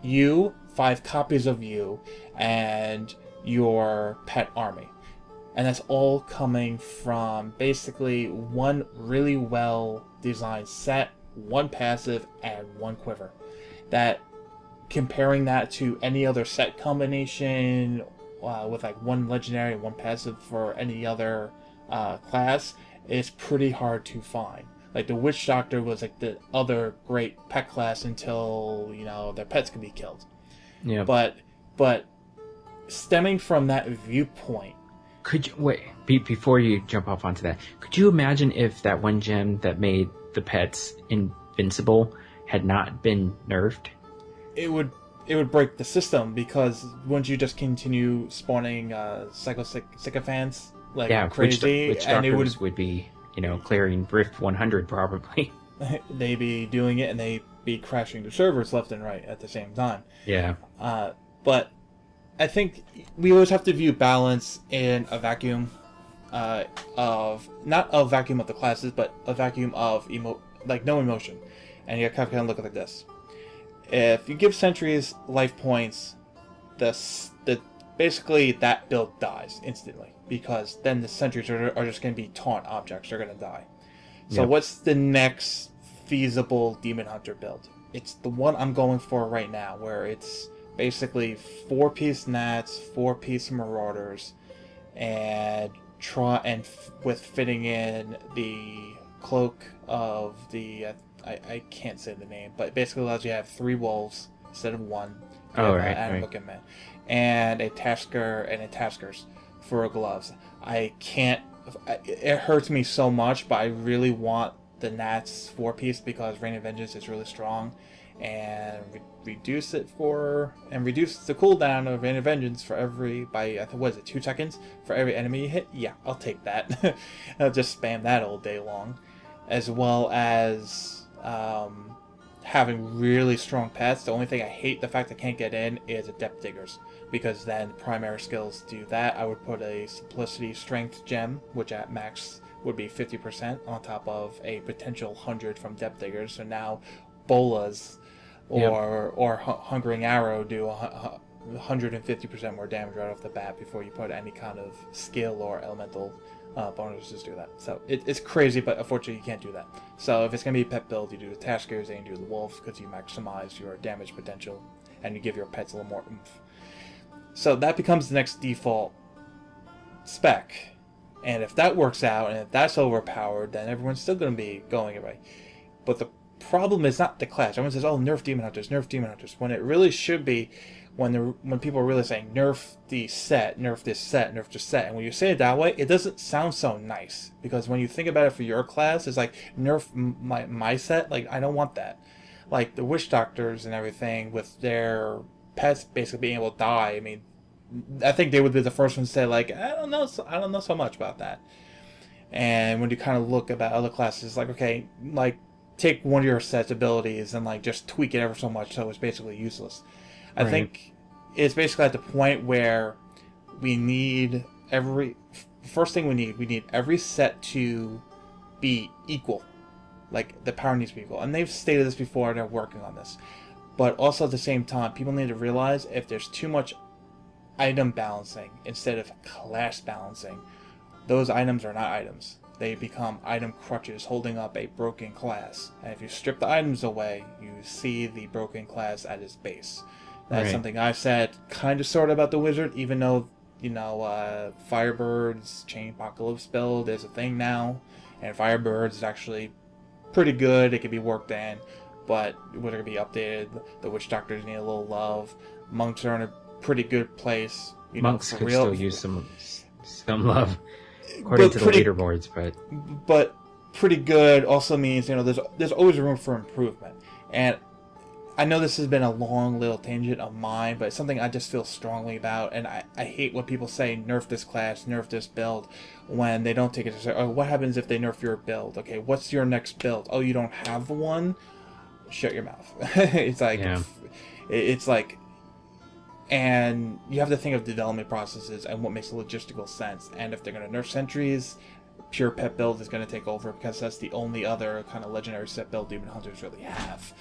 5 copies of you, and your pet army. And that's all coming from basically one really well designed set, 1 passive, and 1 quiver. That, comparing that to any other set combination with like 1 legendary and 1 passive for any other class, is pretty hard to find. Like the Witch Doctor was like the other great pet class until, their pets could be killed. Yeah. But stemming from that viewpoint, could you wait before you jump off onto that? Could you imagine if that 1 gem that made the pets invincible had not been nerfed? It would break the system, because wouldn't you just continue spawning sycophants like crazy? Which doctors would be, clearing Rift 100 probably. They'd be doing it, and they'd be crashing the servers left and right at the same time. Yeah. But I think we always have to view balance in a vacuum of, not a vacuum of the classes, but a vacuum of no emotion. And you kind of look at it like this. If you give sentries life points, basically that build dies instantly, because then the sentries are just going to be taunt objects. They're going to die. So what's the next feasible Demon Hunter build? It's the one I'm going for right now, where it's basically 4-piece Gnats, 4-piece Marauders, and with fitting in the cloak of the I can't say the name, but it basically allows you to have 3 wolves instead of 1. Man, and a Tasker and Taskers for gloves. It hurts me so much, but I really want the Gnats 4-piece, because Rain of Vengeance is really strong, and reduce the cooldown of Rain of Vengeance for by 2 seconds for every enemy you hit. Yeah, I'll take that. I'll just spam that all day long, as well as having really strong pets. The only thing I hate the fact I can't get in is Adept Diggers, because then primary skills do that. I would put a Simplicity Strength gem, which at max would be 50% on top of a potential 100 from Depth Diggers. So now Bolas or Hungering Arrow do 150% more damage right off the bat before you put any kind of skill or elemental bonuses to that. So it's crazy, but unfortunately you can't do that. So if it's going to be a pet build, you do the Taskers and you do the Wolf, because you maximize your damage potential and you give your pets a little more oomph. So that becomes the next default spec. And if that works out, and if that's overpowered, then everyone's still going to be going away. But the problem is not the class. Everyone says, "Oh, nerf Demon Hunters, nerf Demon Hunters," when it really should be, when people are really saying, "Nerf the set, nerf this set, nerf this set." And when you say it that way, it doesn't sound so nice, because when you think about it for your class, it's like, nerf my set. Like, I don't want that. Like the Witch Doctors and everything, with their pets basically being able to die. I mean, I think they would be the first ones to say, like, I don't know so much about that. And when you kind of look about other classes, like, okay, like, take one of your set's abilities and like just tweak it ever so much so it's basically useless. I think it's basically at the point where we need first thing we need every set to be equal. Like, the power needs to be equal. And they've stated this before, and they're working on this. But also at the same time, people need to realize if there's too much item balancing instead of class balancing, those items are not items. They become item crutches holding up a broken class. And if you strip the items away, you see the broken class at its base. That's something I've said kind of sort of about the Wizard, even though, Firebird's Chain Apocalypse build is a thing now. And Firebirds is actually pretty good. It can be worked in, but would it be updated? The witch doctors need a little love. Monks are in a pretty good place. Monks for could real. still use some love, according to the leaderboards, but pretty good also means there's always room for improvement. And I know this has been a long little tangent of mine, but it's something I just feel strongly about, and I hate when people say nerf this class, nerf this build, when they don't take it to say, oh, what happens if they nerf your build? Okay, what's your next build? Oh, you don't have one? Shut your mouth. It's like, yeah. It's like, and you have to think of development processes and what makes logistical sense. And if they're going to nerf sentries, pure pet build is going to take over, because that's the only other kind of legendary set build demon hunters really have.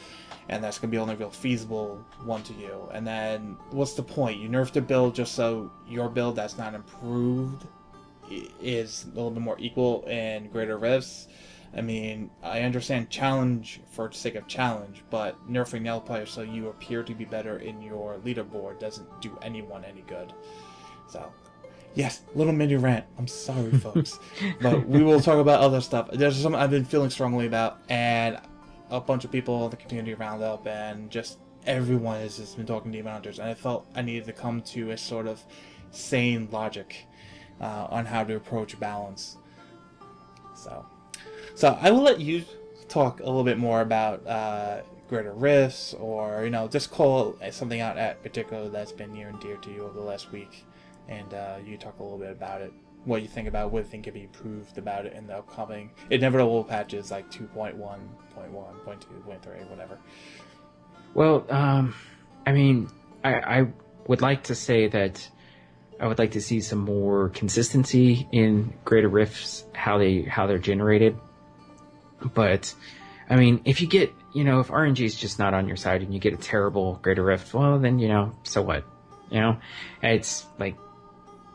And that's going to be the only real feasible one to you. And then, what's the point? You nerf the build just so your build that's not improved is a little bit more equal in greater rifts. I mean, I understand challenge for the sake of challenge, but nerfing nail players so you appear to be better in your leaderboard doesn't do anyone any good. So, yes, little mini rant. I'm sorry, folks. But we will talk about other stuff. There's something I've been feeling strongly about, and a bunch of people in the community roundup, and just everyone has just been talking to Demon Hunters, and I felt I needed to come to a sort of sane logic on how to approach balance. So I will let you talk a little bit more about greater rifts, or just call something out at particular that's been near and dear to you over the last week, and you talk a little bit about it. What you think about, what you think can be improved about it in the upcoming inevitable patches like 2.1, 0.1, 0.2, 0.3, whatever. Well, I mean, I would like to say that I would like to see some more consistency in greater rifts, how they're generated. But I mean, if you get, if RNG is just not on your side and you get a terrible greater rift, well, then so what? It's like,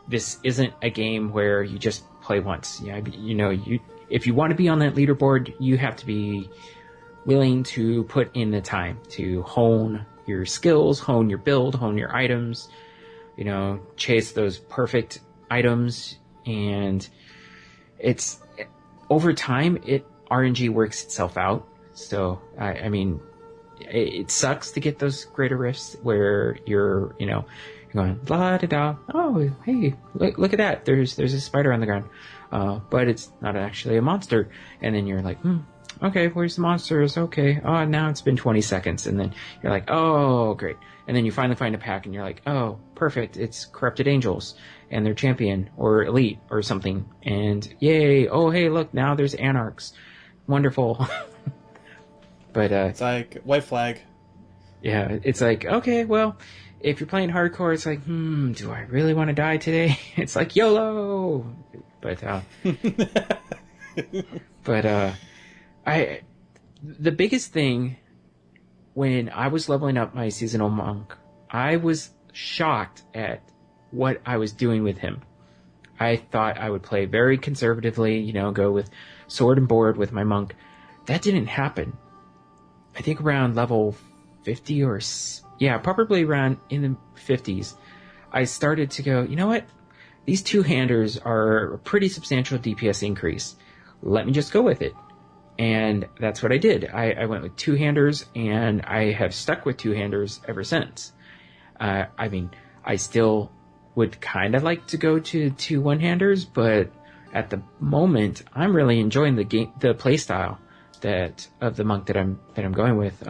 this isn't a game where you just play once. If you want to be on that leaderboard, you have to be willing to put in the time to hone your skills, hone your build, hone your items, chase those perfect items. And it's over time, RNG works itself out. So, I mean, it sucks to get those greater rifts where you're going la da da. Oh, hey, look at that! There's a spider on the ground, but it's not actually a monster. And then you're like, okay, where's the monsters? Okay, oh, now it's been 20 seconds, and then you're like, oh, great. And then you finally find a pack, and you're like, oh, perfect! It's corrupted angels, and they're champion or elite or something. And yay! Oh, hey, look, now there's anarchs. Wonderful. But it's like white flag. Yeah, it's like, okay, well, if you're playing hardcore, it's like, do I really want to die today? It's like YOLO. But the biggest thing when I was leveling up my seasonal monk, I was shocked at what I was doing with him. I thought I would play very conservatively, go with sword and board with my monk. That didn't happen. I think around level 50 or... yeah, probably around in the 50s, I started to go, you know what? These two-handers are a pretty substantial DPS increase. Let me just go with it. And that's what I did. I went with two-handers, and I have stuck with two-handers ever since. I mean, I still would kind of like to go to two one-handers, but at the moment, I'm really enjoying the playstyle of the monk that I'm going with.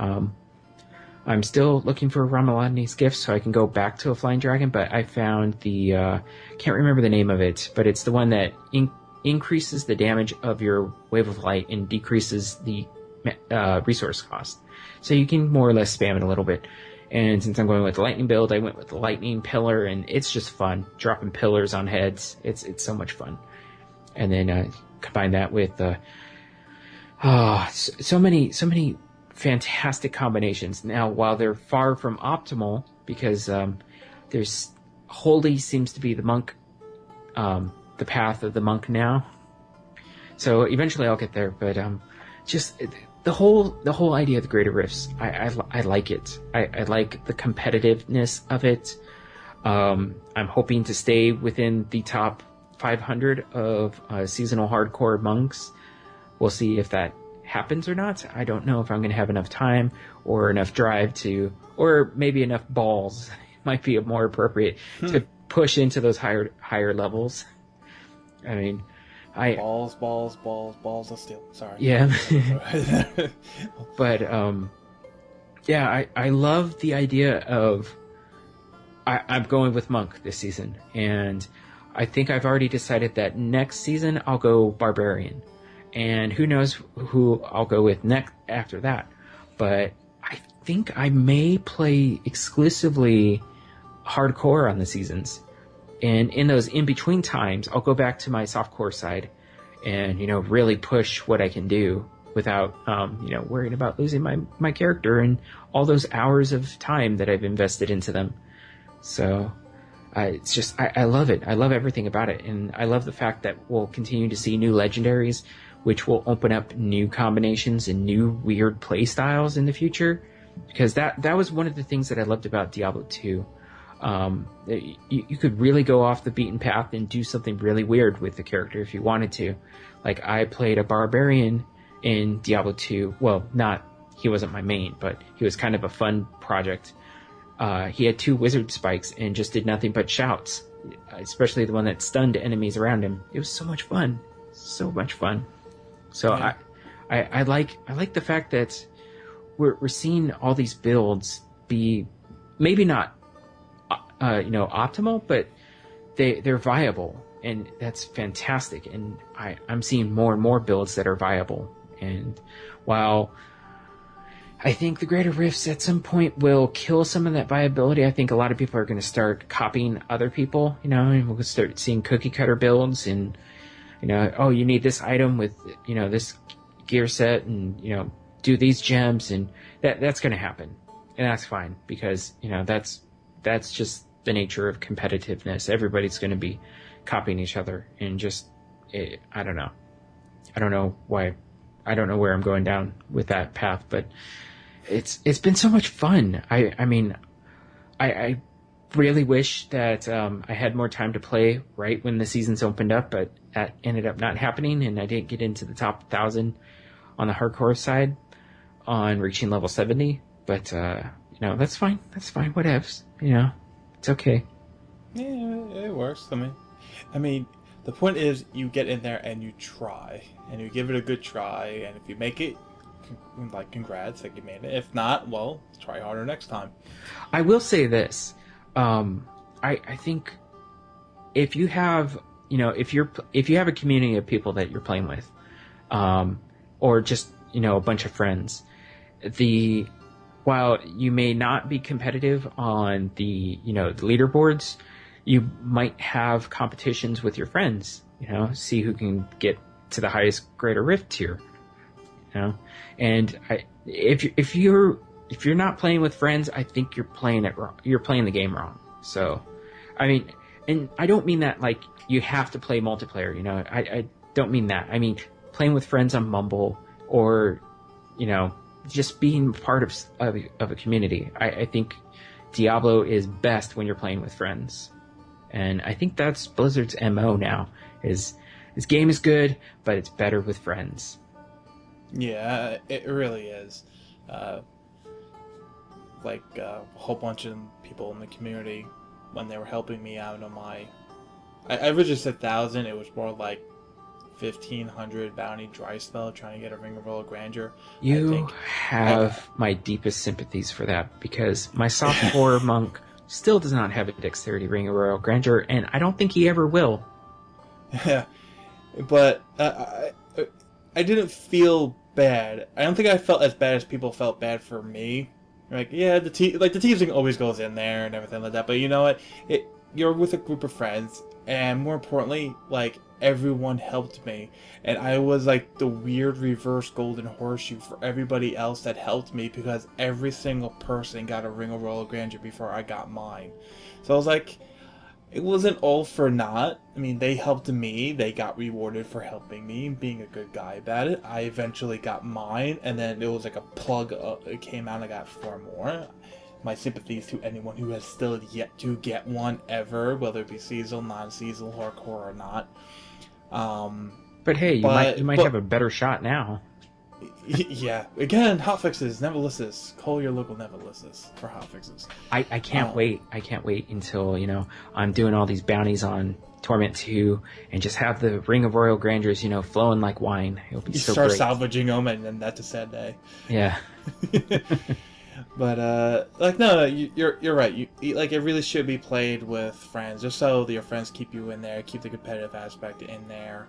I'm still looking for Ramalani's gift so I can go back to a flying dragon, but I found the can't remember the name of it, but it's the one that increases the damage of your wave of light and decreases the resource cost. So you can more or less spam it a little bit. And since I'm going with the lightning build, I went with the lightning pillar, and it's just fun dropping pillars on heads. It's so much fun. And then combine that with so many fantastic combinations. Now, while they're far from optimal, because there's holy seems to be the monk, the path of the monk now. So eventually I'll get there, but just the whole idea of the greater rifts, I like it. I like the competitiveness of it. I'm hoping to stay within the top 500 of seasonal hardcore monks. We'll see if that happens or not. I don't know if I'm going to have enough time or enough drive to, or maybe enough balls might be more appropriate to push into those higher levels. I mean, balls of steel. Sorry. Yeah. But yeah, I love the idea of I'm going with Monk this season, and I think I've already decided that next season I'll go Barbarian, and who knows who I'll go with next after that. But I think I may play exclusively hardcore on the seasons, and in those in-between times I'll go back to my softcore side and, you know, really push what I can do without, you know, worrying about losing my character and all those hours of time that I've invested into them. So it's just, I love it. I love everything about it. And I love the fact that we'll continue to see new legendaries, which will open up new combinations and new weird play styles in the future. Because that was one of the things that I loved about Diablo 2. You could really go off the beaten path and do something really weird with the character if you wanted to. Like, I played a barbarian in Diablo 2. Well, he wasn't my main, but he was kind of a fun project. He had 2 wizard spikes and just did nothing but shouts, especially the one that stunned enemies around him. It was so much fun. So much fun. So yeah. I like the fact that we're seeing all these builds be maybe not you know, optimal, but they're viable, and that's fantastic. And I'm seeing more and more builds that are viable. And while I think the Greater Rifts at some point will kill some of that viability, I think a lot of people are going to start copying other people, you know, and we'll start seeing cookie cutter builds and, you know, oh, you need this item with, you know, this gear set and, you know, do these gems, and that's going to happen. And that's fine, because, you know, that's just the nature of competitiveness. Everybody's going to be copying each other, and just, I don't know. I don't know why. I don't know where I'm going down with that path, but it's been so much fun. I mean, I really wish that I had more time to play right when the seasons opened up, but that ended up not happening, and I didn't get into the top 1,000 on the hardcore side on reaching level 70. But you know, that's fine. That's fine. Whatevs. You know, it's okay. Yeah, it works. I mean, the point is you get in there and you try, and you give it a good try, and if you make it, like, congrats, like you made it. If not, well, try harder next time. I will say this. I think if you have, you know, if you have a community of people that you're playing with, or just, you know, a bunch of friends, while you may not be competitive on the, you know, the leaderboards, you might have competitions with your friends, you know, see who can get to the highest Greater Rift tier, you know. And if you're not playing with friends, I think you're playing it wrong. You're playing the game wrong. So, I mean, and I don't mean that like you have to play multiplayer, you know. I don't mean that. I mean playing with friends on Mumble, or, you know, just being part of a community. I think Diablo is best when you're playing with friends. And I think that's Blizzard's MO now, is this game is good, but it's better with friends. Yeah, it really is. Like a whole bunch of people in the community, when they were helping me out on my... I originally said 1,000, it was more like 1,500 bounty dry spell trying to get a Ring of Royal Grandeur. You have my deepest sympathies for that, because my sophomore monk still does not have a dexterity Ring of Royal Grandeur, and I don't think he ever will. Yeah, but I didn't feel bad. I don't think I felt as bad as people felt bad for me. Like, yeah, the teasing always goes in there and everything like that, but you know what? You're with a group of friends, and more importantly, like, everyone helped me, and I was like the weird reverse golden horseshoe for everybody else that helped me, because every single person got a Ring of Royal Grandeur before I got mine. So I was like, it wasn't all for naught. I mean, they helped me, they got rewarded for helping me and being a good guy about it. I eventually got mine, and then it was like a plug, it came out and I got 4 more. My sympathies to anyone who has still yet to get one ever, whether it be seasonal, non-seasonal, hardcore, or not. But hey, you might have a better shot now. Yeah. Again, hotfixes, Nevelissus. Call your local Nevelissus for hotfixes. I can't wait. I can't wait until, I'm doing all these bounties on Torment 2 and just have the Ring of Royal Grandeurs, flowing like wine. It'll be so start great. salvaging them, and then that's a sad day. Yeah. But no, you're right. It really should be played with friends, just so that your friends keep you in there, keep the competitive aspect in there,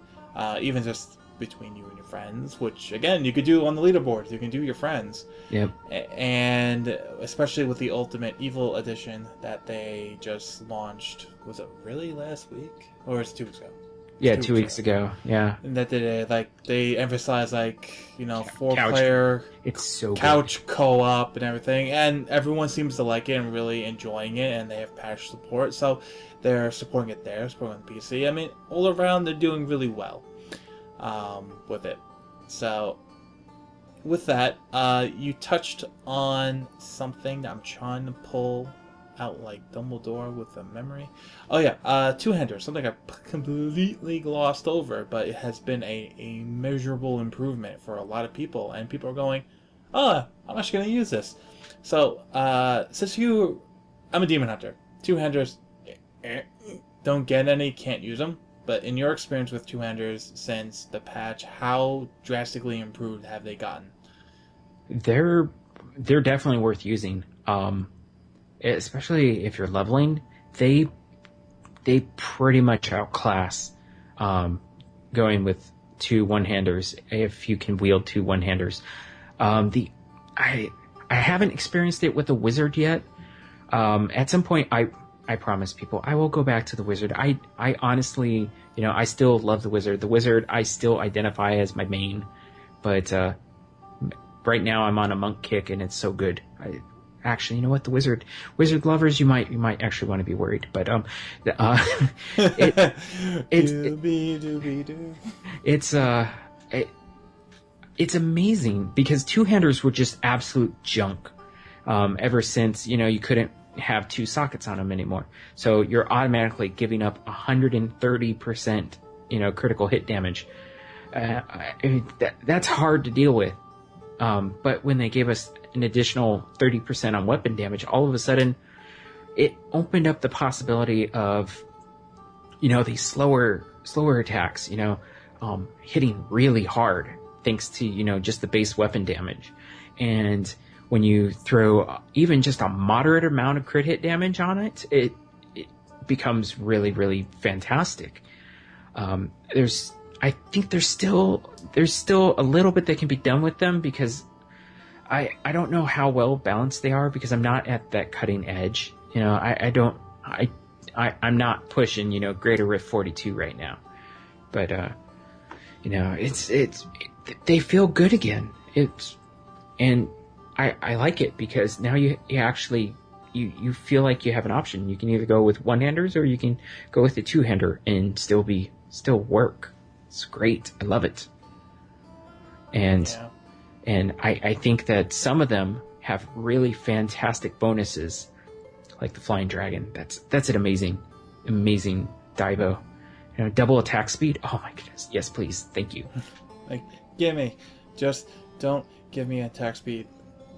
even just between you and your friends. Which again, you could do on the leaderboard. You can do your friends. Yep. And especially with the Ultimate Evil Edition that they just launched. Was it really last week, or was it 2 weeks ago? Yeah, 2 weeks ago. Yeah. And that they emphasize 4-player. It's so couch co-op and everything, and everyone seems to like it and really enjoying it, and they have patch support, so they're supporting it there, supporting on PC. I mean, all around they're doing really well with it. So with that, you touched on something that I'm trying to pull out like Dumbledore with a memory. Oh yeah, two-hander, something I completely glossed over, but it has been a measurable improvement for a lot of people, and people are going, oh, I'm actually going to use this. So, since I'm a demon hunter. Two-handers, don't get any, can't use them. But in your experience with two-handers since the patch, how drastically improved have they gotten? They're definitely worth using. Especially if you're leveling, they pretty much outclass going with two one-handers if you can wield two one-handers. I haven't experienced it with the wizard yet. At some point, I promise people I will go back to the wizard. I honestly, I still love the wizard. The wizard I still identify as my main, but right now I'm on a monk kick and it's so good. Actually, you know what? The wizard lovers, you might actually want to be worried. But it's amazing because two-handers were just absolute junk ever since you couldn't have two sockets on them anymore. So you're automatically giving up 130% critical hit damage. That's hard to deal with. But when they gave us an additional 30% on weapon damage, all of a sudden it opened up the possibility of, these slower attacks, hitting really hard thanks to, just the base weapon damage. And when you throw even just a moderate amount of crit hit damage on it, it becomes really, really fantastic. I think there's still a little bit that can be done with them because I don't know how well balanced they are because I'm not at that cutting edge. I'm not pushing, Greater Rift 42 right now, but they feel good again. And I like it because now you actually you feel like you have an option. You can either go with one-handers or you can go with the two-hander and still work. It's great. I love it. And I think that some of them have really fantastic bonuses, like the Flying Dragon. That's an amazing Divo. Double attack speed. Oh my goodness. Yes, please. Thank you. Just don't give me attack speed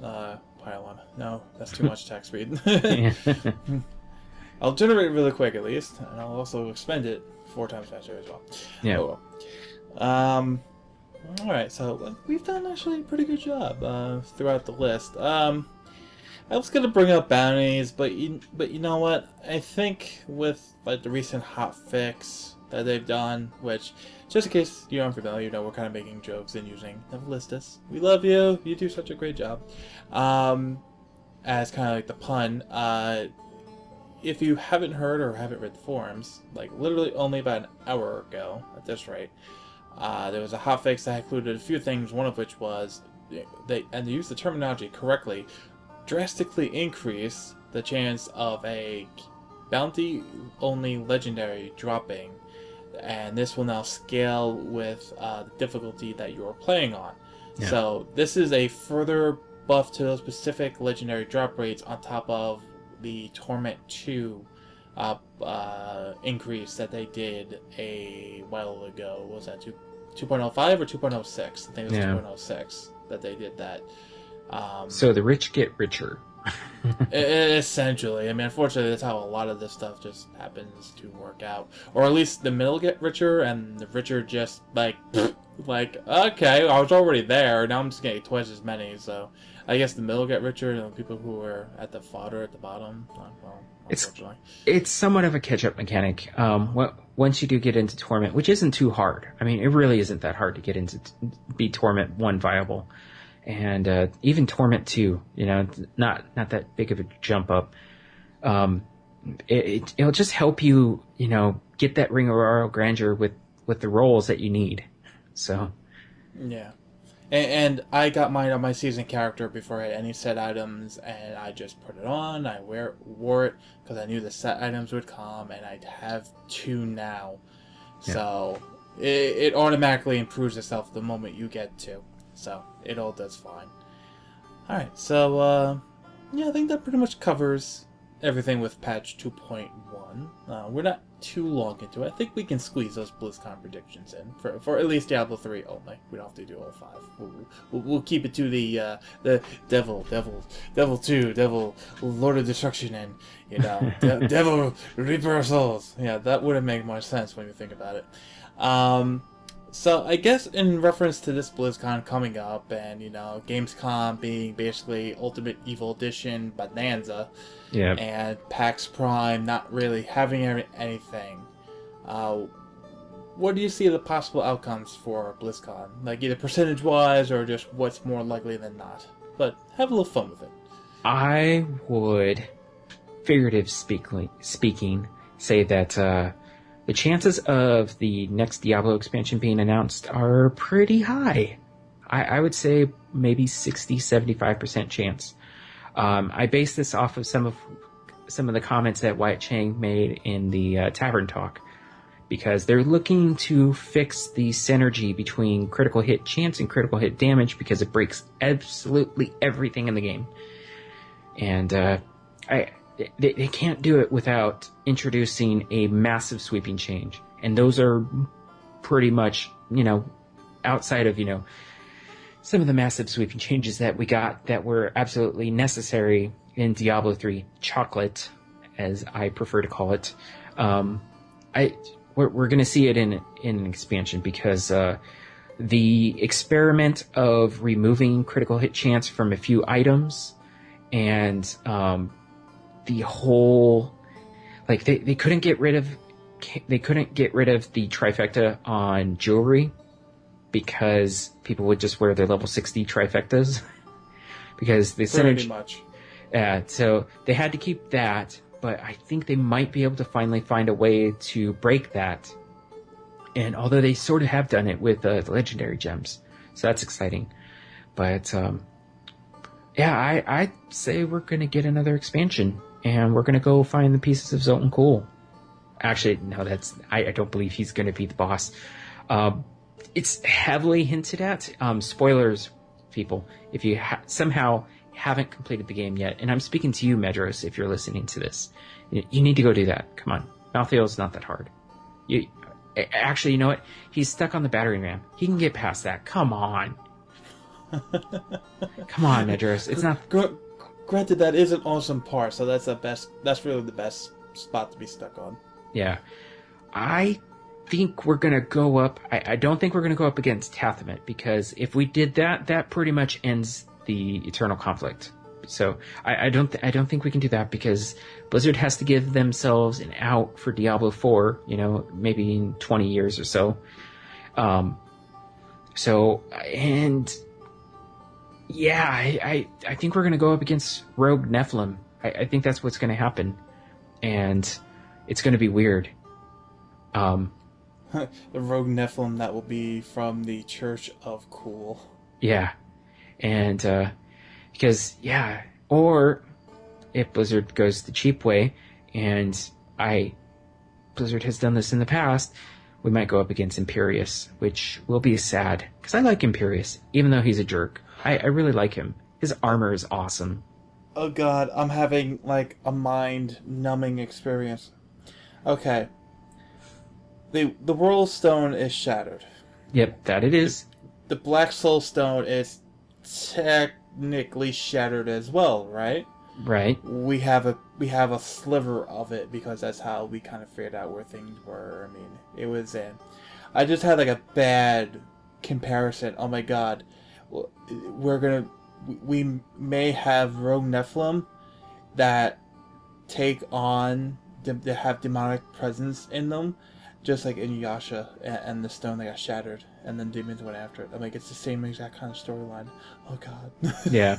pylon. No, that's too much attack speed. I'll generate it really quick at least, and I'll also expend it 4 times faster as well. Yeah. Oh, well. Alright, so we've done actually a pretty good job throughout the list. I was going to bring up bounties, but you know what? I think with the recent hotfix that they've done, which, just in case you're unfamiliar, we're kind of making jokes and using Nevelistus. We love you. You do such a great job. As kind of like the pun, if you haven't heard or haven't read the forums, literally only about an hour ago at this rate, there was a hotfix that included a few things, one of which was, they used the terminology correctly, drastically increase the chance of a bounty-only legendary dropping, and this will now scale with the difficulty that you're playing on. Yeah. So this is a further buff to those specific legendary drop rates on top of the Torment 2 increase that they did a while ago. What was that, 2.05 or 2.06. I think it was Yeah. 2.06 that they did that. So the rich get richer. Essentially, I mean, unfortunately, that's how a lot of this stuff just happens to work out. Or at least the middle get richer, and the richer just like, okay, I was already there. Now I'm just getting twice as many. So I guess the middle get richer, and the people who are at the fodder at the bottom, well, unfortunately. It's somewhat of a catch-up mechanic. Once you do get into Torment, which isn't too hard. I mean, it really isn't that hard to get into be Torment 1 viable. And even Torment 2, not that big of a jump up. It'll just help you, get that Ring of Royal Grandeur with the rolls that you need. So, yeah. And I got mine on my season character before I had any set items, and I just put it on. I wore it because I knew the set items would come, and I'd have 2 now. Yeah. So it automatically improves itself the moment you get 2. So it all does fine. Alright, so yeah, I think that pretty much covers everything with patch 2.1. We're not too long into it. I think we can squeeze those BlizzCon predictions in for at least Diablo 3 only. We don't have to do all 5. We'll keep it to the Devil 2, Devil Lord of Destruction, and Devil Reaper of Souls. Yeah, that would have made more sense when you think about it. So I guess in reference to this BlizzCon coming up, and Gamescom being basically Ultimate Evil Edition bonanza, yeah, and PAX Prime not really having anything, what do you see the possible outcomes for BlizzCon? Like either percentage-wise or just what's more likely than not. But have a little fun with it. I would, figuratively speaking, say that the chances of the next Diablo expansion being announced are pretty high. I would say maybe 60-75% chance. I base this off of some of the comments that Wyatt Chang made in the Tavern Talk, because they're looking to fix the synergy between critical hit chance and critical hit damage, because it breaks absolutely everything in the game. And they can't do it without introducing a massive sweeping change. And those are pretty much, outside of, some of the massive sweeping changes that we got that were absolutely necessary in Diablo 3 Chocolate, as I prefer to call it. We're going to see it in an expansion, because the experiment of removing critical hit chance from a few items, and the whole, like, they couldn't get rid of the trifecta on jewelry, because people would just wear their level 60 trifectas because the synergy. Pretty much. So they had to keep that, but I think they might be able to finally find a way to break that. And although they sort of have done it with the legendary gems, so that's exciting. But yeah, I'd say we're going to get another expansion, and we're going to go find the pieces of Zoltan Kulle. Actually, no, I don't believe he's going to be the boss. It's heavily hinted at. Spoilers, people, if you somehow haven't completed the game yet, and I'm speaking to you, Medros, if you're listening to this, you need to go do that. Come on. Malthael's not that hard. Actually, you know what? He's stuck on the battering ram. He can get past that. Come on. Come on, Medros. It's not... Granted, that is an awesome part, so that's really the best spot to be stuck on. Yeah. I think we're going to go up... I don't think we're going to go up against Tathamet, because if we did that, that pretty much ends the Eternal Conflict. So I don't think we can do that, because Blizzard has to give themselves an out for Diablo 4, maybe in 20 years or so. Yeah, I think we're going to go up against Rogue Nephilim. I think that's what's going to happen. And it's going to be weird. The Rogue Nephilim that will be from the Church of Cool. Yeah. And, because, yeah, or if Blizzard goes the cheap way, and Blizzard has done this in the past, we might go up against Imperius, which will be sad, because I like Imperius, even though he's a jerk. I really like him. His armor is awesome. Oh god, I'm having, a mind-numbing experience. Okay. The World Stone is shattered. Yep, that it is. The Black Soulstone is technically shattered as well, right? Right. We have a sliver of it because that's how we kind of figured out where things were. I mean, it was in. I just had like a bad comparison. Oh my god, we may have rogue Nephilim that take on that have demonic presence in them, just like in Yasha and the stone that got shattered, and then demons went after it. I'm like, it's the same exact kind of storyline. Oh god. Yeah.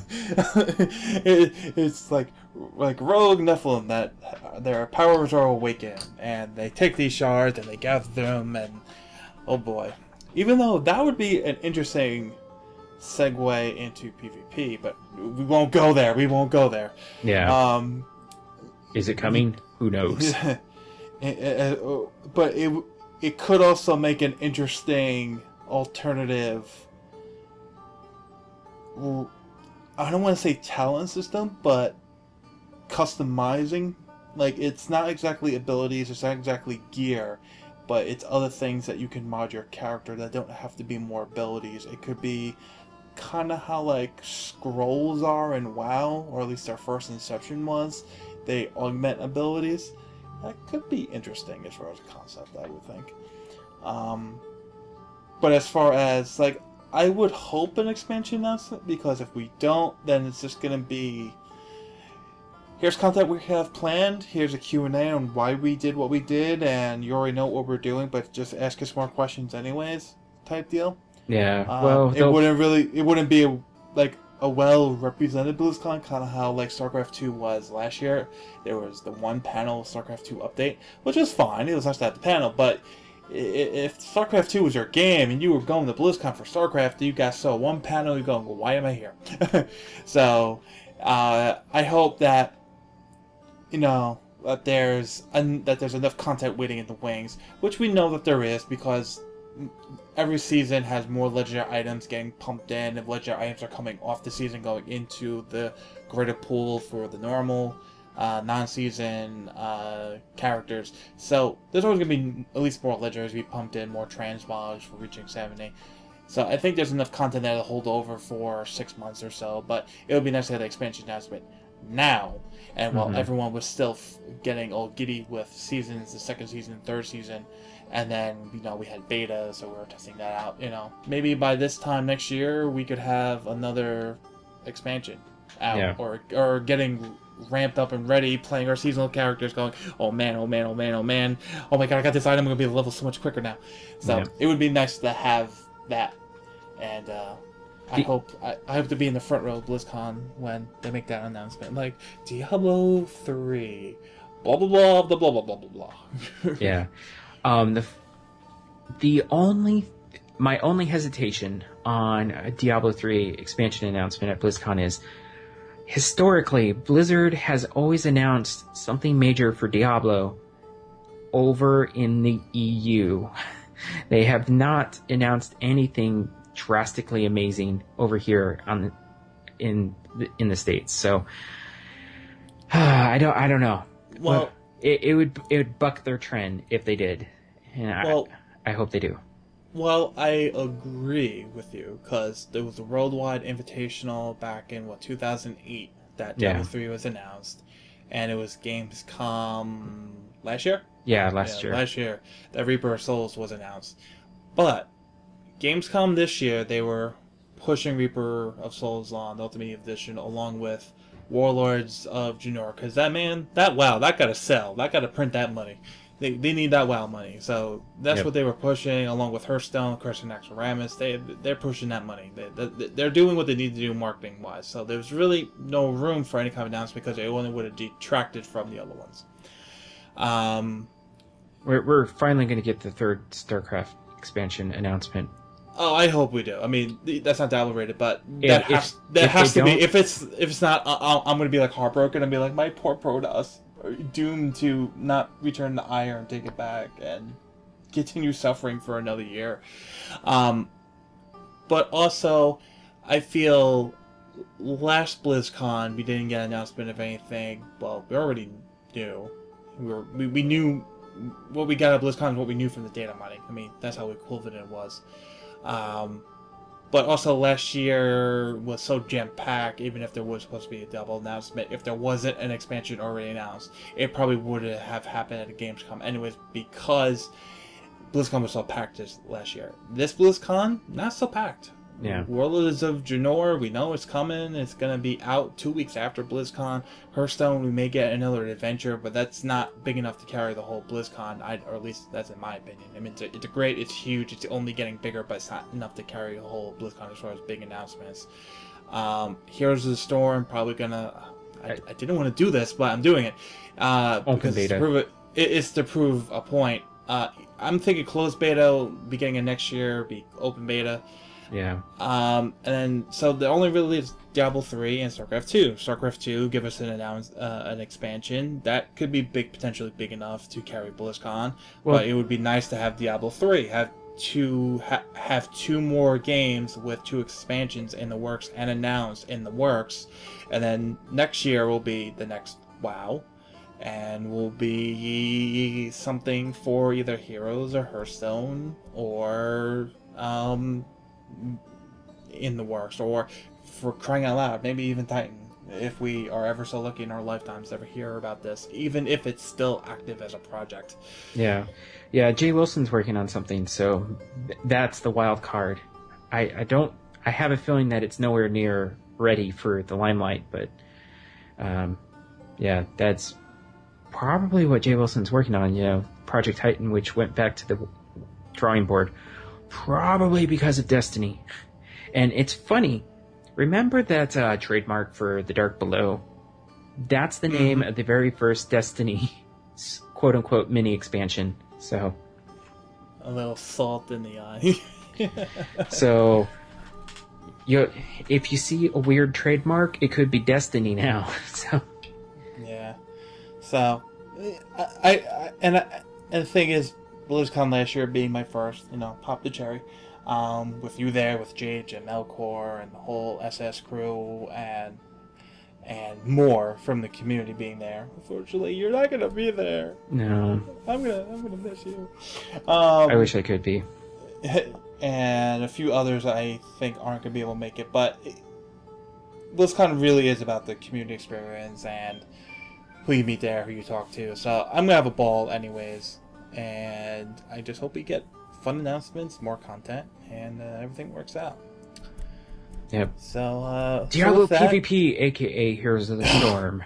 It's like rogue Nephilim that their powers are awakened, and they take these shards and they gather them, and oh boy. Even though that would be an interesting segue into PvP, but we won't go there. We won't go there. Yeah. Is it coming? Who knows? But it could also make an interesting alternative. I don't want to say talent system, but customizing. Like, it's not exactly abilities, it's not exactly gear, but it's other things that you can mod your character that don't have to be more abilities. It could be kind of how like scrolls are in WoW, or at least their first Inception was. They augment abilities. That could be interesting as far as a concept, I would think. But as far as, like, I would hope an expansion announcement, because if we don't, then it's just going to be, here's content we have planned, here's a Q&A on why we did what we did, and you already know what we're doing, but just ask us more questions anyways, type deal. Yeah, well... It wouldn't be a well-represented BlizzCon, kind of how like StarCraft 2 was last year. There was the one panel StarCraft 2 update, which was fine. It was nice to have the panel, but if StarCraft 2 was your game and you were going to BlizzCon for StarCraft, you guys saw one panel, you're going, well, why am I here? So, I hope that, that there's enough content waiting in the wings, which we know that there is, because every season has more legendary items getting pumped in, and legendary items are coming off the season going into the greater pool for the normal non-season characters. So there's always going to be at least more legendaries to be pumped in, more transmogs for reaching 70. So I think there's enough content there to hold over for 6 months or so, but it would be nice to have the expansion announcement now. And while everyone was still getting all giddy with seasons, the second season, third season, and then, we had beta, so we were testing that out, Maybe by this time next year, we could have another expansion out, Yeah. or getting ramped up and ready, playing our seasonal characters, going, oh man, oh man, oh man, oh man, oh my god, I got this item, I'm going to be able to level so much quicker now. So It would be nice to have that, and I hope to be in the front row of BlizzCon when they make that announcement, like, Diablo 3, blah blah blah, blah blah blah blah blah blah. Yeah. My only hesitation on a Diablo 3 expansion announcement at BlizzCon is, historically, Blizzard has always announced something major for Diablo over in the EU. They have not announced anything drastically amazing over here in the States. So I don't know. Well, it would buck their trend if they did. And I hope they do. Well, I agree with you, because there was a worldwide invitational back in, 2008, that Diablo 3 was announced, and it was Gamescom last year? Yeah, last year. Last year, that Reaper of Souls was announced. But Gamescom this year, they were pushing Reaper of Souls on the Ultimate Edition along with Warlords of Draenor, because that gotta sell. That gotta print that money. They need that WoW money, so that's what they were pushing, along with Hearthstone, Curse and Naxxramas. They're pushing that money. They're doing what they need to do marketing wise. So there's really no room for any kind of announcement, because it only would have detracted from the other ones. We're finally going to get the third StarCraft expansion announcement. Oh, I hope we do. I mean, that's not Diablo rated, but that has to be. If it's not, I'm going to be like heartbroken and be like, my poor Protoss, doomed to not return the Ire and take it back and continue suffering for another year. But also, I feel last BlizzCon we didn't get an announcement of anything. Well, we already knew. We knew what we got at BlizzCon is what we knew from the data mining. I mean, that's how equivalent it was. But also last year was so jam-packed, even if there was supposed to be a double announcement, if there wasn't an expansion already announced, it probably would have happened at a Gamescom anyways, because BlizzCon was so packed this last year. This BlizzCon, not so packed. Yeah. Warlords of Draenor, we know it's coming. It's going to be out 2 weeks after BlizzCon. Hearthstone, we may get another adventure, but that's not big enough to carry the whole BlizzCon, or at least that's in my opinion. I mean, it's great, it's huge, it's only getting bigger, but it's not enough to carry the whole BlizzCon as far as big announcements. Heroes of the Storm, probably going to... I didn't want to do this, but I'm doing it. Open beta. It's to prove a point. I'm thinking closed beta, beginning of next year, be open beta. Yeah. And then, so the only really is Diablo 3 and StarCraft 2. StarCraft 2 give us an expansion that could be potentially big enough to carry BlizzCon. Well, but it would be nice to have Diablo 3 have two more games with 2 expansions in the works and announced in the works, and then next year will be the next WoW, and will be something for either Heroes or Hearthstone or in the works, or for crying out loud, maybe even Titan, if we are ever so lucky in our lifetimes to ever hear about this, even if it's still active as a project. Yeah, Jay Wilson's working on something, so that's the wild card. I have a feeling that it's nowhere near ready for the limelight, but yeah, that's probably what Jay Wilson's working on, Project Titan, which went back to the drawing board probably because of Destiny. And it's funny, remember that trademark for The Dark Below? That's the name of the very first Destiny quote-unquote mini expansion. So a little salt in the eye. So if you see a weird trademark, it could be Destiny now. So yeah. So and the thing is, BlizzCon last year being my first, pop the cherry, with you there, with Jade and Melkor and the whole SS crew and more from the community being there. Unfortunately, you're not gonna be there. No, I'm gonna miss you. I wish I could be. And a few others I think aren't gonna be able to make it, but BlizzCon really is about the community experience and who you meet there, who you talk to. So I'm gonna have a ball anyways. And I just hope we get fun announcements, more content, and everything works out. Yep. So, Diablo PvP, aka Heroes of the Storm.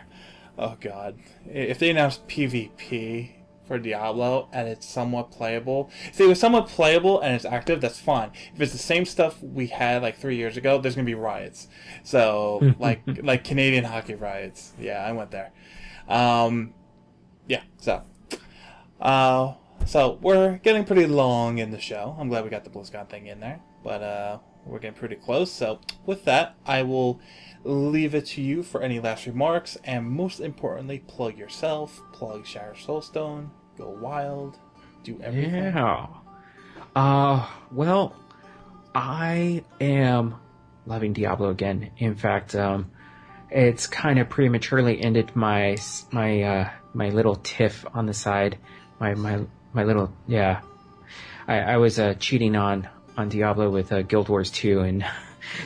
Oh god. If they announce PvP for Diablo and it's somewhat playable. If it was somewhat playable and it's active, that's fine. If it's the same stuff we had like 3 years ago, there's gonna be riots. So, like Canadian hockey riots. Yeah, I went there. Yeah, so we're getting pretty long in the show. I'm glad we got the BlizzCon thing in there, but we're getting pretty close. So with that, I will leave it to you for any last remarks, and most importantly, plug yourself, plug Shattered Soulstone, go wild, do everything. Yeah. Well, I am loving Diablo again. In fact, it's kind of prematurely ended my little tiff on the side. My little, yeah. I was cheating on Diablo with Guild Wars 2, and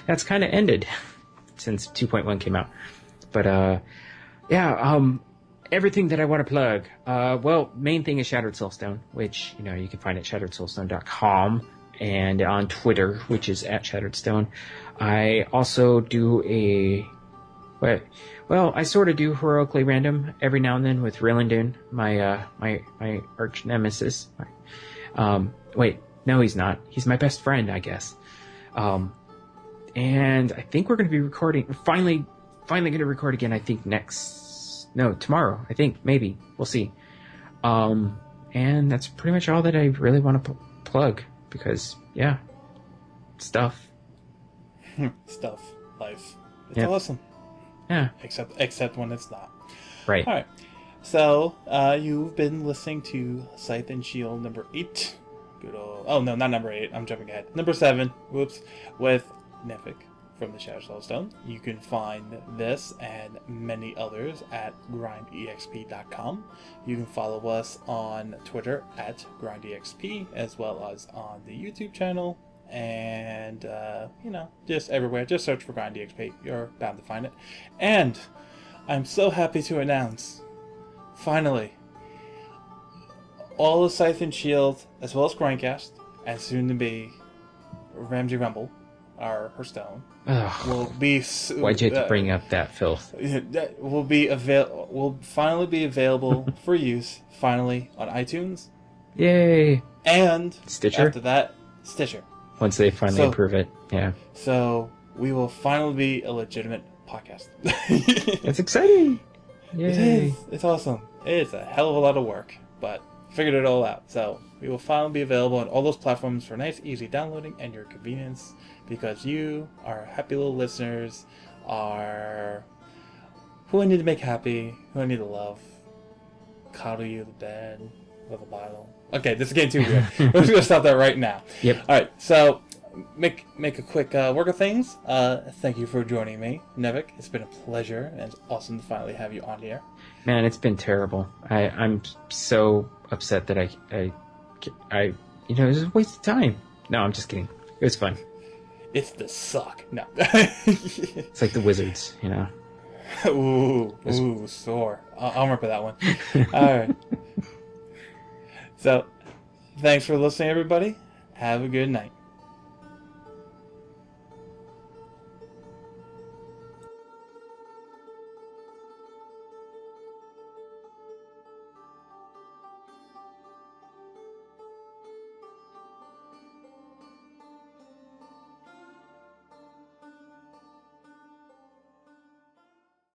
that's kind of ended since 2.1 came out. But yeah, everything that I want to plug. Well, main thing is Shattered Soulstone, which you can find at shatteredsoulstone.com, and on Twitter, which is at ShatteredStone. I also do I sort of do heroically random every now and then with Rillandune, my arch nemesis. Wait, no, he's not. He's my best friend, I guess. And I think we're going to be recording. Finally going to record again. I think tomorrow. I think maybe we'll see. And that's pretty much all that I really want to plug because stuff, life. It's awesome. Yeah. Except when it's not. Right. All right. So, you've been listening to Scythe and Shield number 8. Oh, no, not number 8. I'm jumping ahead. Number 7. Whoops. With Nevik from the Shattered Soulstone. You can find this and many others at GrindExp.com. You can follow us on Twitter at GrindExp, as well as on the YouTube channel and just everywhere. Just search for GrindExp. You're bound to find it. And I'm so happy to announce, finally, all of Scythe and Shield, as well as Grindcast, and soon to be Ramsey Rumble, her stone, will be. Why'd you have to bring up that filth? Will finally be available for use. Finally on iTunes. Yay! And Stitcher. After that, Stitcher. Once they finally improve it, yeah. So we will finally be a legitimate podcast. It's exciting. Yay. It is. It's awesome. It's a hell of a lot of work, but figured it all out. So we will finally be available on all those platforms for nice, easy downloading and your convenience, because you, our happy little listeners, are who I need to make happy, who I need to love, coddle you to bed with a Bible. Okay, this is getting too weird. We're just gonna stop that right now. Yep. All right. So make a quick work of things. Thank you for joining me, Nevik. It's been a pleasure, and it's awesome to finally have you on here. Man, it's been terrible. I'm so upset that I it was a waste of time. No, I'm just kidding. It was fun. It's the suck. No. It's like the Wizards, Ooh, sore. I'll remember that one. All right. So, thanks for listening, everybody. Have a good night.